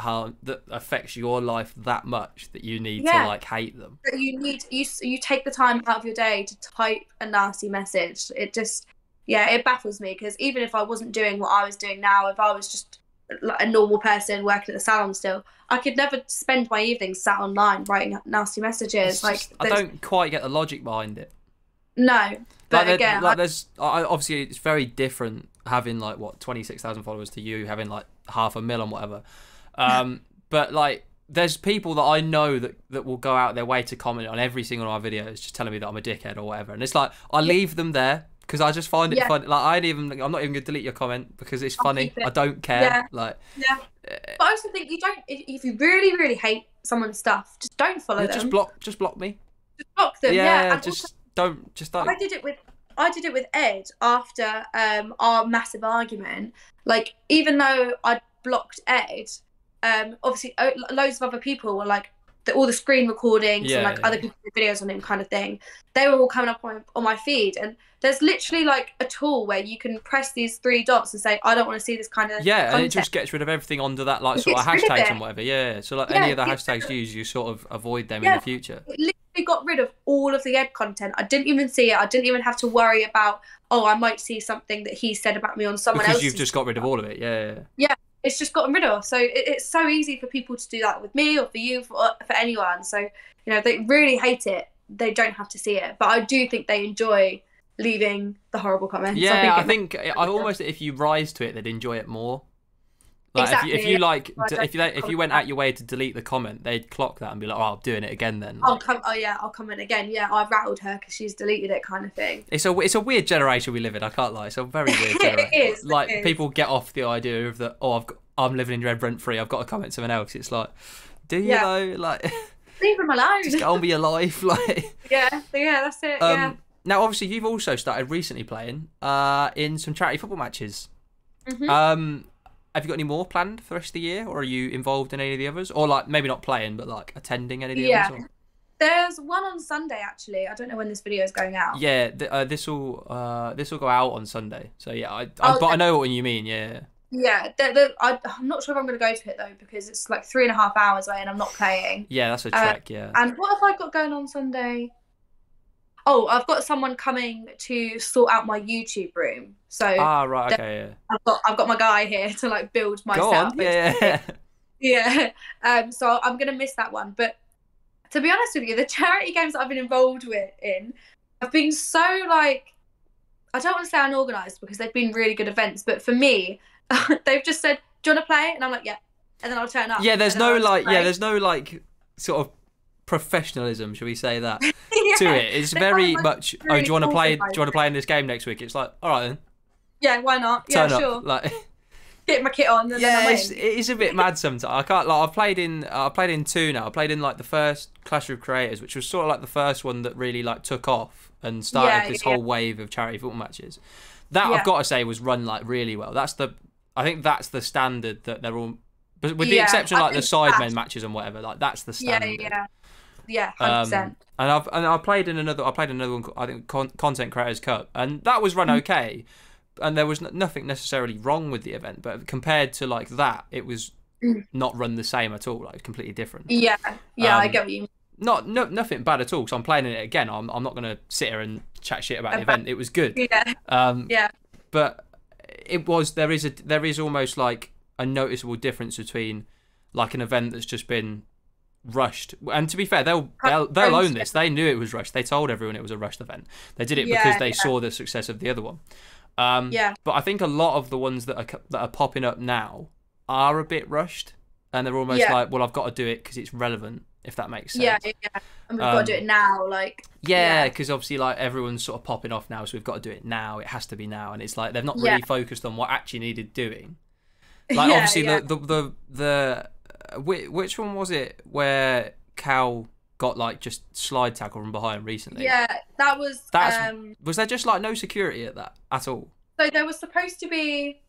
[SPEAKER 1] affects your life that much that you need to like hate them?
[SPEAKER 2] That you take the time out of your day to type a nasty message. It just, it baffles me, because even if I wasn't doing what I was doing now, if I was just like a normal person working at the salon still, I could never spend my evenings sat online writing nasty messages. I
[SPEAKER 1] don't quite get the logic behind it.
[SPEAKER 2] No, but again,
[SPEAKER 1] there's obviously it's very different having like 26,000 followers to you having like 500,000 and whatever. But like, there's people that I know that will go out their way to comment on every single one of my videos, just telling me that I'm a dickhead or whatever, and it's like, I leave them there because I just find it funny. Like, I'm not even gonna delete your comment because it's funny. I don't care. But
[SPEAKER 2] I also think you don't. If you really, really hate someone's stuff, just don't follow them.
[SPEAKER 1] Just block me.
[SPEAKER 2] Just block them. Yeah. And
[SPEAKER 1] just don't.
[SPEAKER 2] I did it with Ed after our massive argument. Like, even though I blocked Ed, obviously loads of other people were like, all the screen recordings and
[SPEAKER 1] Yeah,
[SPEAKER 2] like other people's videos on him kind of thing. They were all coming up on my feed, and there's literally like a tool where you can press these 3 dots and say, I don't want to see this kind of
[SPEAKER 1] and
[SPEAKER 2] content.
[SPEAKER 1] it just gets rid of everything under that like
[SPEAKER 2] It
[SPEAKER 1] sort of
[SPEAKER 2] gets rid of
[SPEAKER 1] hashtags
[SPEAKER 2] it.
[SPEAKER 1] and whatever. Yeah, so like
[SPEAKER 2] Yeah,
[SPEAKER 1] any of the
[SPEAKER 2] it
[SPEAKER 1] hashtags
[SPEAKER 2] gets-
[SPEAKER 1] used, you sort of avoid them in
[SPEAKER 2] Yeah.
[SPEAKER 1] the future.
[SPEAKER 2] It literally got rid of all of the Ed content. I didn't even see it. I didn't even have to worry about, oh, I might see something that he said about me on someone
[SPEAKER 1] Because
[SPEAKER 2] else's.
[SPEAKER 1] you've just got rid of all of it. Yeah.
[SPEAKER 2] It's just gotten rid of. So it's so easy for people to do that with me or for you, for anyone. So, you know, they really hate it. They don't have to see it. But I do think they enjoy leaving the horrible comments.
[SPEAKER 1] Yeah, I think I almost, if you rise to it, they'd enjoy it more. Like
[SPEAKER 2] Exactly,
[SPEAKER 1] if you like,
[SPEAKER 2] I don't
[SPEAKER 1] if you went out your way to delete the comment, they'd clock that and be like, "Oh, I'm doing it again." Then
[SPEAKER 2] I'll come in again. Yeah, I rattled her because she's deleted it, kind of thing.
[SPEAKER 1] it's a weird generation we live in. I can't lie, it's a very weird generation.
[SPEAKER 2] It is,
[SPEAKER 1] Like
[SPEAKER 2] it is.
[SPEAKER 1] people get off the idea of that. Oh, I'm living in rent free. I've got to comment someone else. It's like, do you
[SPEAKER 2] Yeah.
[SPEAKER 1] though? Like,
[SPEAKER 2] Leave them alone.
[SPEAKER 1] just get on with your life. Like,
[SPEAKER 2] yeah, that's it. Yeah.
[SPEAKER 1] now obviously you've also started recently playing in some charity football matches.
[SPEAKER 2] Mhm.
[SPEAKER 1] Have you got any more planned for the rest of the year, or are you involved in any of the others, or like maybe not playing but like attending any of the
[SPEAKER 2] Yeah.
[SPEAKER 1] others? Or...
[SPEAKER 2] There's one on Sunday actually. I don't know when this video is going out.
[SPEAKER 1] Yeah, this will go out on Sunday. So yeah,
[SPEAKER 2] Oh,
[SPEAKER 1] but I know what you mean. Yeah.
[SPEAKER 2] Yeah, I'm not sure if I'm going to go to it though because it's like 3.5 hours away and I'm not playing.
[SPEAKER 1] Yeah, that's a trek. Yeah.
[SPEAKER 2] And what have I got going on Sunday? Oh, I've got someone coming to sort out my YouTube room. So
[SPEAKER 1] Right. Okay. Yeah.
[SPEAKER 2] I've got my guy here to like build my
[SPEAKER 1] Go
[SPEAKER 2] setup.
[SPEAKER 1] on. Yeah.
[SPEAKER 2] Yeah. So I'm gonna miss that one. But to be honest with you, the charity games that I've been involved in have been so like, I don't want to say unorganized because they've been really good events, but for me, they've just said, "Do you want to play?" And I'm like, "Yeah," and then I'll turn up.
[SPEAKER 1] Yeah. There's
[SPEAKER 2] and then
[SPEAKER 1] no
[SPEAKER 2] I'll just
[SPEAKER 1] like.
[SPEAKER 2] play.
[SPEAKER 1] Yeah. There's no like sort of professionalism, shall we say that,
[SPEAKER 2] Yeah.
[SPEAKER 1] to it. It's
[SPEAKER 2] They're
[SPEAKER 1] very
[SPEAKER 2] kind of, like,
[SPEAKER 1] much. Oh,
[SPEAKER 2] really
[SPEAKER 1] do you want to play? Do
[SPEAKER 2] organised.
[SPEAKER 1] you want to play in this game next week? It's like, all right then.
[SPEAKER 2] Yeah, why not? Yeah,
[SPEAKER 1] Turn
[SPEAKER 2] sure.
[SPEAKER 1] up. Like.
[SPEAKER 2] Get my kit on. And then I'm
[SPEAKER 1] It
[SPEAKER 2] in.
[SPEAKER 1] is a bit mad sometimes. I can't like. I've played in 2 now. I played in like the first Clash of Creators, which was sort of like the first one that really like took off and started this whole wave of charity football matches. That I've got to say was run like really well. I think that's the standard that they're all, but with the exception of like the Sidemen matches and whatever. Like that's the standard.
[SPEAKER 2] Yeah, 100%.
[SPEAKER 1] And I played in another. I played another one. I think Content Creators Cup, and that was run okay. And there was nothing necessarily wrong with the event, but compared to like that, it was not run the same at all. Like completely different.
[SPEAKER 2] Yeah, I get what you mean.
[SPEAKER 1] Nothing bad at all. So I'm playing it again. I'm not gonna sit here and chat shit about the event. It was good.
[SPEAKER 2] Yeah. Yeah.
[SPEAKER 1] But there is almost like a noticeable difference between like an event that's just been rushed. And to be fair, they'll own this. They knew it was rushed. They told everyone it was a rushed event. They did it because they saw the success of the other one. But I think a lot of the ones that are popping up now are a bit rushed, and they're almost like, well, I've got to do it because it's relevant, if that makes sense.
[SPEAKER 2] Yeah. And we've got to do it now, like.
[SPEAKER 1] Yeah, because obviously, like everyone's sort of popping off now, so we've got to do it now. It has to be now, and it's like they've not really focused on what actually needed doing. Like obviously, the which one was it where Cal got like just slide tackle from behind recently?
[SPEAKER 2] Yeah, that was.
[SPEAKER 1] Was there just like no security at that at all?
[SPEAKER 2] So there was supposed to be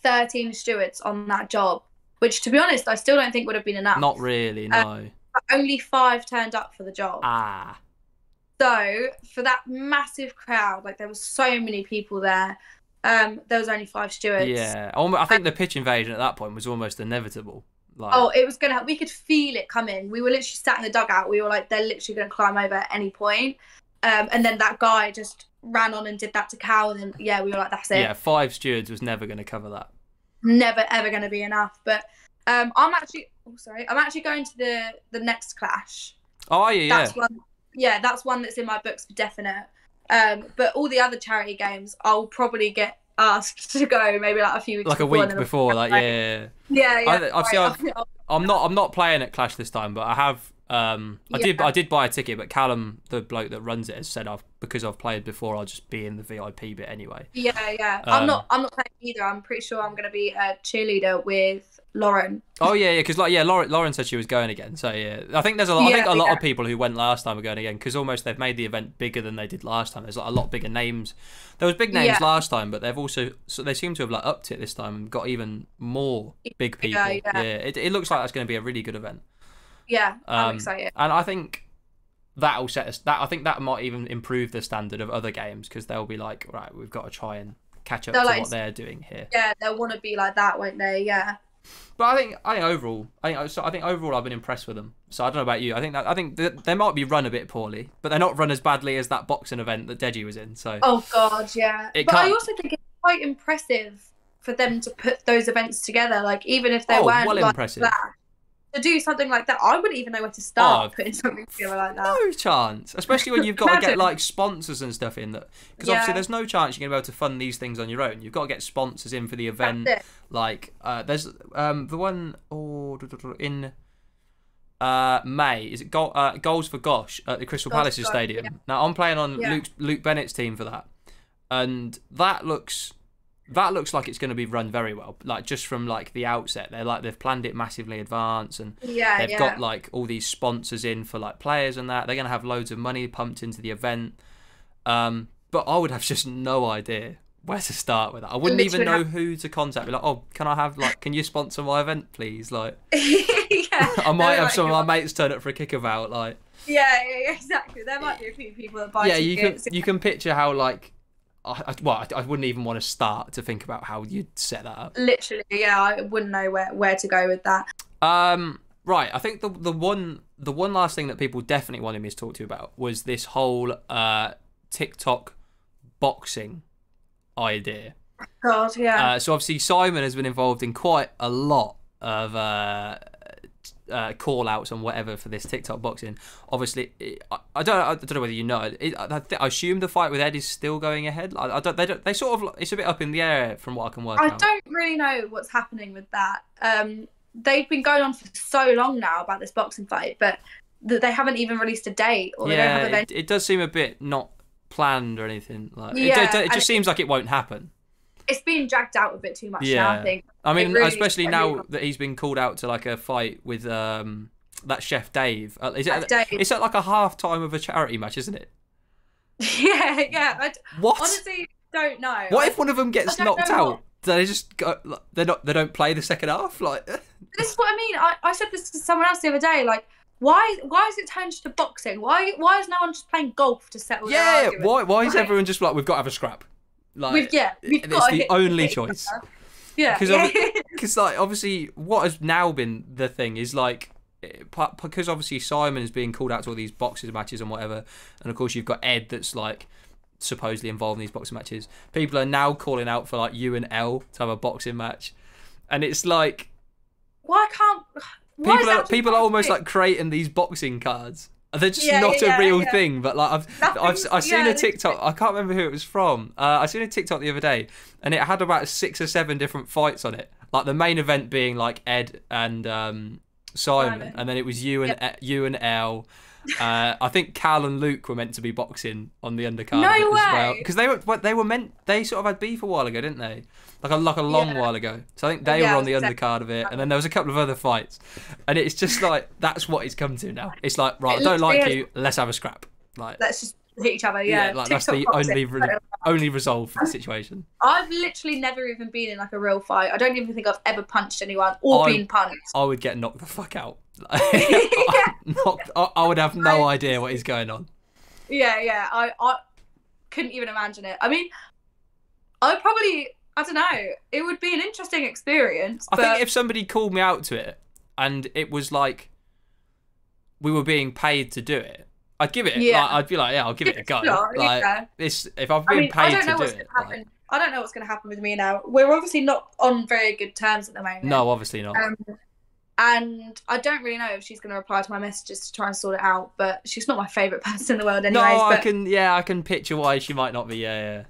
[SPEAKER 2] 13 stewards on that job, which, to be honest, I still don't think would have been enough.
[SPEAKER 1] Not really, no.
[SPEAKER 2] But only 5 turned up for the job. So for that massive crowd, like there was so many people there. There was only 5 stewards.
[SPEAKER 1] Yeah, I think the pitch invasion at that point was almost inevitable. Like,
[SPEAKER 2] it was gonna. We could feel it coming. We were literally sat in the dugout. We were like, they're literally gonna climb over at any point. And then that guy just ran on and did that to Cal, and then we were like, that's it.
[SPEAKER 1] Yeah, 5 stewards was never going to cover that.
[SPEAKER 2] Never ever going to be enough. But I'm actually going to the next Clash.
[SPEAKER 1] Oh, are you?
[SPEAKER 2] That's one. Yeah, that's one that's in my books for definite. But all the other charity games, I'll probably get asked to go maybe like a few weeks
[SPEAKER 1] like
[SPEAKER 2] before,
[SPEAKER 1] a week before, like I'm not playing at Clash this time, but I have. I did buy a ticket, but Callum, the bloke that runs it, has said because I've played before, I'll just be in the VIP bit anyway.
[SPEAKER 2] Yeah. I'm not playing either. I'm pretty sure I'm going to be a cheerleader with Lauren.
[SPEAKER 1] Oh yeah, because Lauren said she was going again. So yeah, I think there's a lot. I think a lot of people who went last time are going again because almost they've made the event bigger than they did last time. There's like a lot bigger names. There was big names last time, but they seem to have like upped it this time and got even more big people. Yeah. It looks like that's going to be a really good event.
[SPEAKER 2] Yeah, I'm excited.
[SPEAKER 1] And I think that'll set us. That I think that might even improve the standard of other games because they'll be like, right, we've got to try and catch up to
[SPEAKER 2] Like,
[SPEAKER 1] what they're doing here.
[SPEAKER 2] Yeah, they'll want to be like that, won't they? Yeah.
[SPEAKER 1] But I think overall, I've been impressed with them. So I don't know about you. I think they might be run a bit poorly, but they're not run as badly as that boxing event that Deji was in. So.
[SPEAKER 2] Oh God, yeah. But I also think it's quite impressive for them to put those events together. Like even if they weren't like
[SPEAKER 1] impressive.
[SPEAKER 2] That, to do something like that, I wouldn't even know where to start putting something together like that.
[SPEAKER 1] No chance, especially when you've got to get like sponsors and stuff in that, because obviously there's no chance you're gonna be able to fund these things on your own. You've got to get sponsors in for the event. Like there's the one in May, is it Goals for Gosh at the Crystal Palace Stadium? Yeah. Now I'm playing on Luke Bennett's team for that, and that looks like it's going to be run very well. Like just from like the outset, they've planned it massively advanced, and they've got like all these sponsors in for like players and that. They're going to have loads of money pumped into the event. But I would have just no idea where to start with that. I wouldn't even know who to contact. Be like, oh, can you sponsor my event, please? Like, I might have some of my mates turn up for a kickabout. Like,
[SPEAKER 2] yeah, exactly. There might be a few people that buy tickets.
[SPEAKER 1] you can picture how like. I wouldn't even want to start to think about how you'd set that up. Literally,
[SPEAKER 2] yeah, I wouldn't know where to go with that.
[SPEAKER 1] Right. I think the one last thing that people definitely wanted me to talk to you about was this whole TikTok boxing idea.
[SPEAKER 2] God, yeah.
[SPEAKER 1] So obviously Simon has been involved in quite a lot of call outs and whatever for this TikTok boxing. Obviously, I don't know whether you know. I assume the fight with Ed is still going ahead. They sort of, it's a bit up in the air from what I can work out.
[SPEAKER 2] I don't really know what's happening with that. They've been going on for so long now about this boxing fight, but they haven't even released a date, or they don't have events.
[SPEAKER 1] It does seem a bit not planned or anything. Like it just seems like it won't happen.
[SPEAKER 2] It's being dragged out a bit too much now, I think.
[SPEAKER 1] I mean, really, especially now that he's been called out to like a fight with that Chef Dave. It's at like a half time of a charity match, isn't it?
[SPEAKER 2] Yeah.
[SPEAKER 1] What?
[SPEAKER 2] Honestly, don't know.
[SPEAKER 1] What if one of them gets knocked out? Do they just go? They don't play the second half. Like
[SPEAKER 2] this is what I mean. I said this to someone else the other day. Like, why is it turned to boxing? Why is no one just playing golf to settle?
[SPEAKER 1] Yeah. Why is everyone just like, we've got to have a scrap? Like,
[SPEAKER 2] it's
[SPEAKER 1] the only choice.
[SPEAKER 2] Yeah,
[SPEAKER 1] because like obviously what has now been the thing is like, because obviously Simon is being called out to all these boxing matches and whatever, and of course you've got Ed that's like supposedly involved in these boxing matches. People are now calling out for like you and Elle to have a boxing match, and it's like, people are almost like creating these boxing cards. They're just not a real thing, but like I've seen a TikTok. I can't remember who it was from. I seen a TikTok the other day, and it had about 6 or 7 different fights on it. Like the main event being like Ed and Simon, and then it was you and Elle. I think Cal and Luke were meant to be boxing on the undercard as well, because they sort of had beef a while ago, didn't they? Like a long while ago. So I think they were on the undercard of it, and then there was a couple of other fights, and it's just like that's what it's come to now. It's like, right, I don't like you, let's have a scrap. Like
[SPEAKER 2] let's just hit each other. Yeah,
[SPEAKER 1] like that's the only resolve for the situation.
[SPEAKER 2] I've literally never even been in like a real fight. I don't even think I've ever punched anyone or been punched.
[SPEAKER 1] I would get knocked the fuck out. I would have no idea what is going on.
[SPEAKER 2] Yeah. I couldn't even imagine it. I mean, I don't know. It would be an interesting experience.
[SPEAKER 1] I think if somebody called me out to it and it was like we were being paid to do it, I'd give it.
[SPEAKER 2] Yeah.
[SPEAKER 1] I'd be like, yeah, I'll give it a go. If I've been paid to do it.
[SPEAKER 2] I don't know what's going to happen with me now. We're obviously not on very good terms at the moment.
[SPEAKER 1] No, obviously not.
[SPEAKER 2] And I don't really know if she's going to reply to my messages to try and sort it out. But she's not my favourite person in the world, anyways.
[SPEAKER 1] No, I can picture why she might not be. Yeah.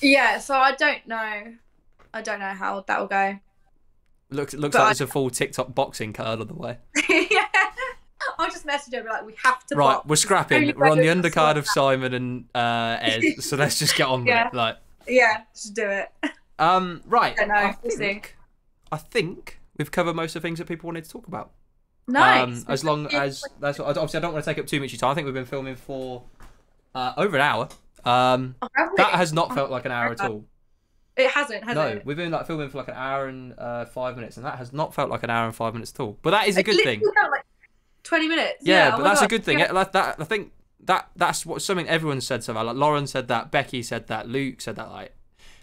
[SPEAKER 2] Yeah, so I don't know. I don't know how that will go.
[SPEAKER 1] Looks like there's a full TikTok boxing card on the way.
[SPEAKER 2] Yeah. I'll just message her and be like, we have to
[SPEAKER 1] box.
[SPEAKER 2] Right,
[SPEAKER 1] we're scrapping. We're on the undercard of Simon and Ed, so let's just get on with it. Like,
[SPEAKER 2] yeah, just do it.
[SPEAKER 1] Right.
[SPEAKER 2] I don't know.
[SPEAKER 1] I think we've covered most of the things that people wanted to talk about.
[SPEAKER 2] Nice.
[SPEAKER 1] As long as that's obviously I don't want to take up too much of your time. I think we've been filming for over an hour. That has not felt like an hour at all.
[SPEAKER 2] It hasn't, has it?
[SPEAKER 1] No, we've been like filming for like an hour and 5 minutes, and that has not felt like an hour and 5 minutes at all. But that is a good thing.
[SPEAKER 2] 20 minutes.
[SPEAKER 1] Yeah,
[SPEAKER 2] oh
[SPEAKER 1] but
[SPEAKER 2] my
[SPEAKER 1] that's a
[SPEAKER 2] God.
[SPEAKER 1] good thing.
[SPEAKER 2] Yeah.
[SPEAKER 1] I think that's what something everyone said so far. Like Lauren said that, Becky said that, Luke said that. Like,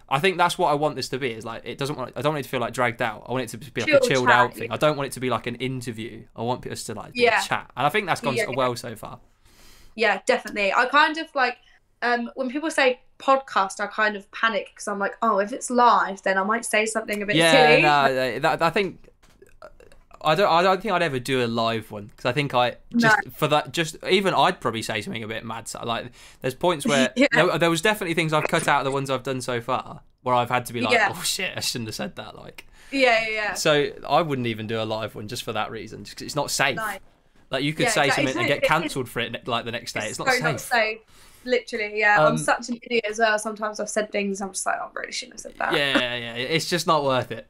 [SPEAKER 1] I think that's what I want this to be. Is like I don't want it to feel like dragged out. I want it to be like a chilled out thing. I don't want it to be like an interview. I want us to like chat, and I think that's gone well so far.
[SPEAKER 2] Yeah, definitely. I kind of like when people say podcast, I kind of panic because I'm like, oh, if it's live, then I might say something a bit silly.
[SPEAKER 1] No, I think. I don't think I'd ever do a live one because I think even I'd probably say something a bit mad. So, like, there's points where there was definitely things I've cut out of the ones I've done so far where I've had to be like, oh shit, I shouldn't have said that. Like,
[SPEAKER 2] yeah.
[SPEAKER 1] So I wouldn't even do a live one just for that reason, just 'cause it's not safe.
[SPEAKER 2] No.
[SPEAKER 1] Like you could say something and get cancelled for it like the next day. It's not safe.
[SPEAKER 2] Not safe. Literally, yeah. I'm such an idiot as well. Sometimes I've said things I'm just like, oh, I really shouldn't have said that.
[SPEAKER 1] Yeah. It's just not worth it.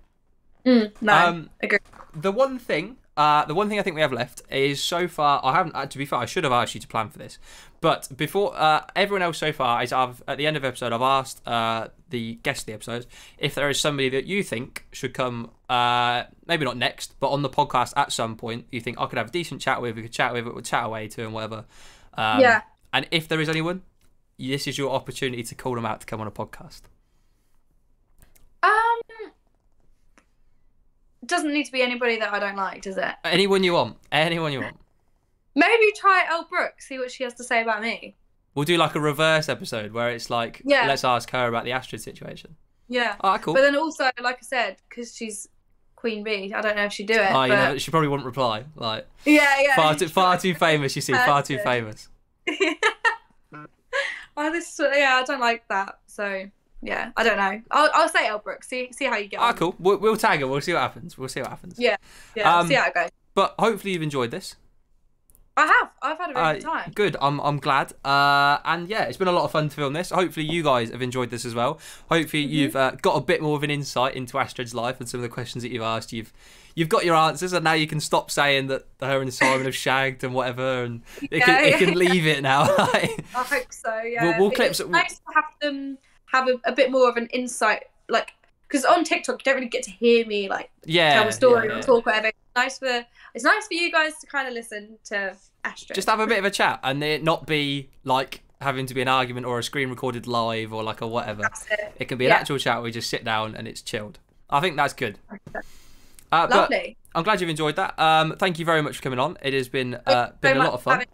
[SPEAKER 2] No, agree.
[SPEAKER 1] The one thing I think we have left is so far. I haven't. To be fair, I should have asked you to plan for this, but before everyone else so far is at the end of the episode, I've asked the guest of the episode if there is somebody that you think should come. Maybe not next, but on the podcast at some point. You think I could have a decent chat with, we could chat with, we'll chat away to, and whatever. And if there is anyone, this is your opportunity to call them out to come on a podcast.
[SPEAKER 2] Doesn't need to be anybody that I don't like, does it?
[SPEAKER 1] Anyone you want.
[SPEAKER 2] Maybe try Elle Brooke, see what she has to say about me.
[SPEAKER 1] We'll do like a reverse episode where it's like, let's ask her about the Astrid situation.
[SPEAKER 2] Yeah.
[SPEAKER 1] Oh, cool.
[SPEAKER 2] But then also, like I said, because she's Queen Bee, I don't know if she'd do it.
[SPEAKER 1] Oh, but... she probably wouldn't reply. Like,
[SPEAKER 2] yeah.
[SPEAKER 1] Far too famous, you see. Far too famous.
[SPEAKER 2] I don't like that. So, yeah, I don't know. I'll say Elle Brooke. See how you get on.
[SPEAKER 1] Cool. We'll tag her. We'll see what happens.
[SPEAKER 2] Yeah. See how it goes.
[SPEAKER 1] But hopefully you've enjoyed this.
[SPEAKER 2] I have. I've had a very good time.
[SPEAKER 1] Good. I'm glad. And yeah, it's been a lot of fun to film this. Hopefully you guys have enjoyed this as well. Hopefully you've got a bit more of an insight into Astrid's life and some of the questions that you've asked. You've got your answers, and now you can stop saying that her and Simon have shagged and whatever, and it can leave it now.
[SPEAKER 2] I hope so. Yeah.
[SPEAKER 1] We'll clip.
[SPEAKER 2] It's nice to have them have a bit more of an insight, like, because on TikTok you don't really get to hear me like tell a story or talk whatever. It's nice for you guys to kind of listen to Astrid.
[SPEAKER 1] Just have a bit of a chat and it not be like having to be an argument or a screen recorded live or like a whatever.
[SPEAKER 2] That's it.
[SPEAKER 1] It can be an actual chat where we just sit down and it's chilled. I think that's good.
[SPEAKER 2] Lovely.
[SPEAKER 1] I'm glad you've enjoyed that. Thank you very much for coming on. It has been a lot of fun.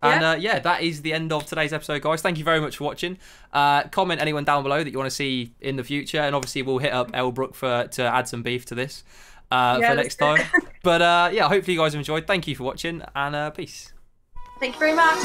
[SPEAKER 1] And that is the end of today's episode, guys. Thank you very much for watching. Comment anyone down below that you want to see in the future, and obviously we'll hit up Elle Brooke to add some beef to this for next time. But hopefully you guys have enjoyed. Thank you for watching, and peace.
[SPEAKER 2] Thank you very much.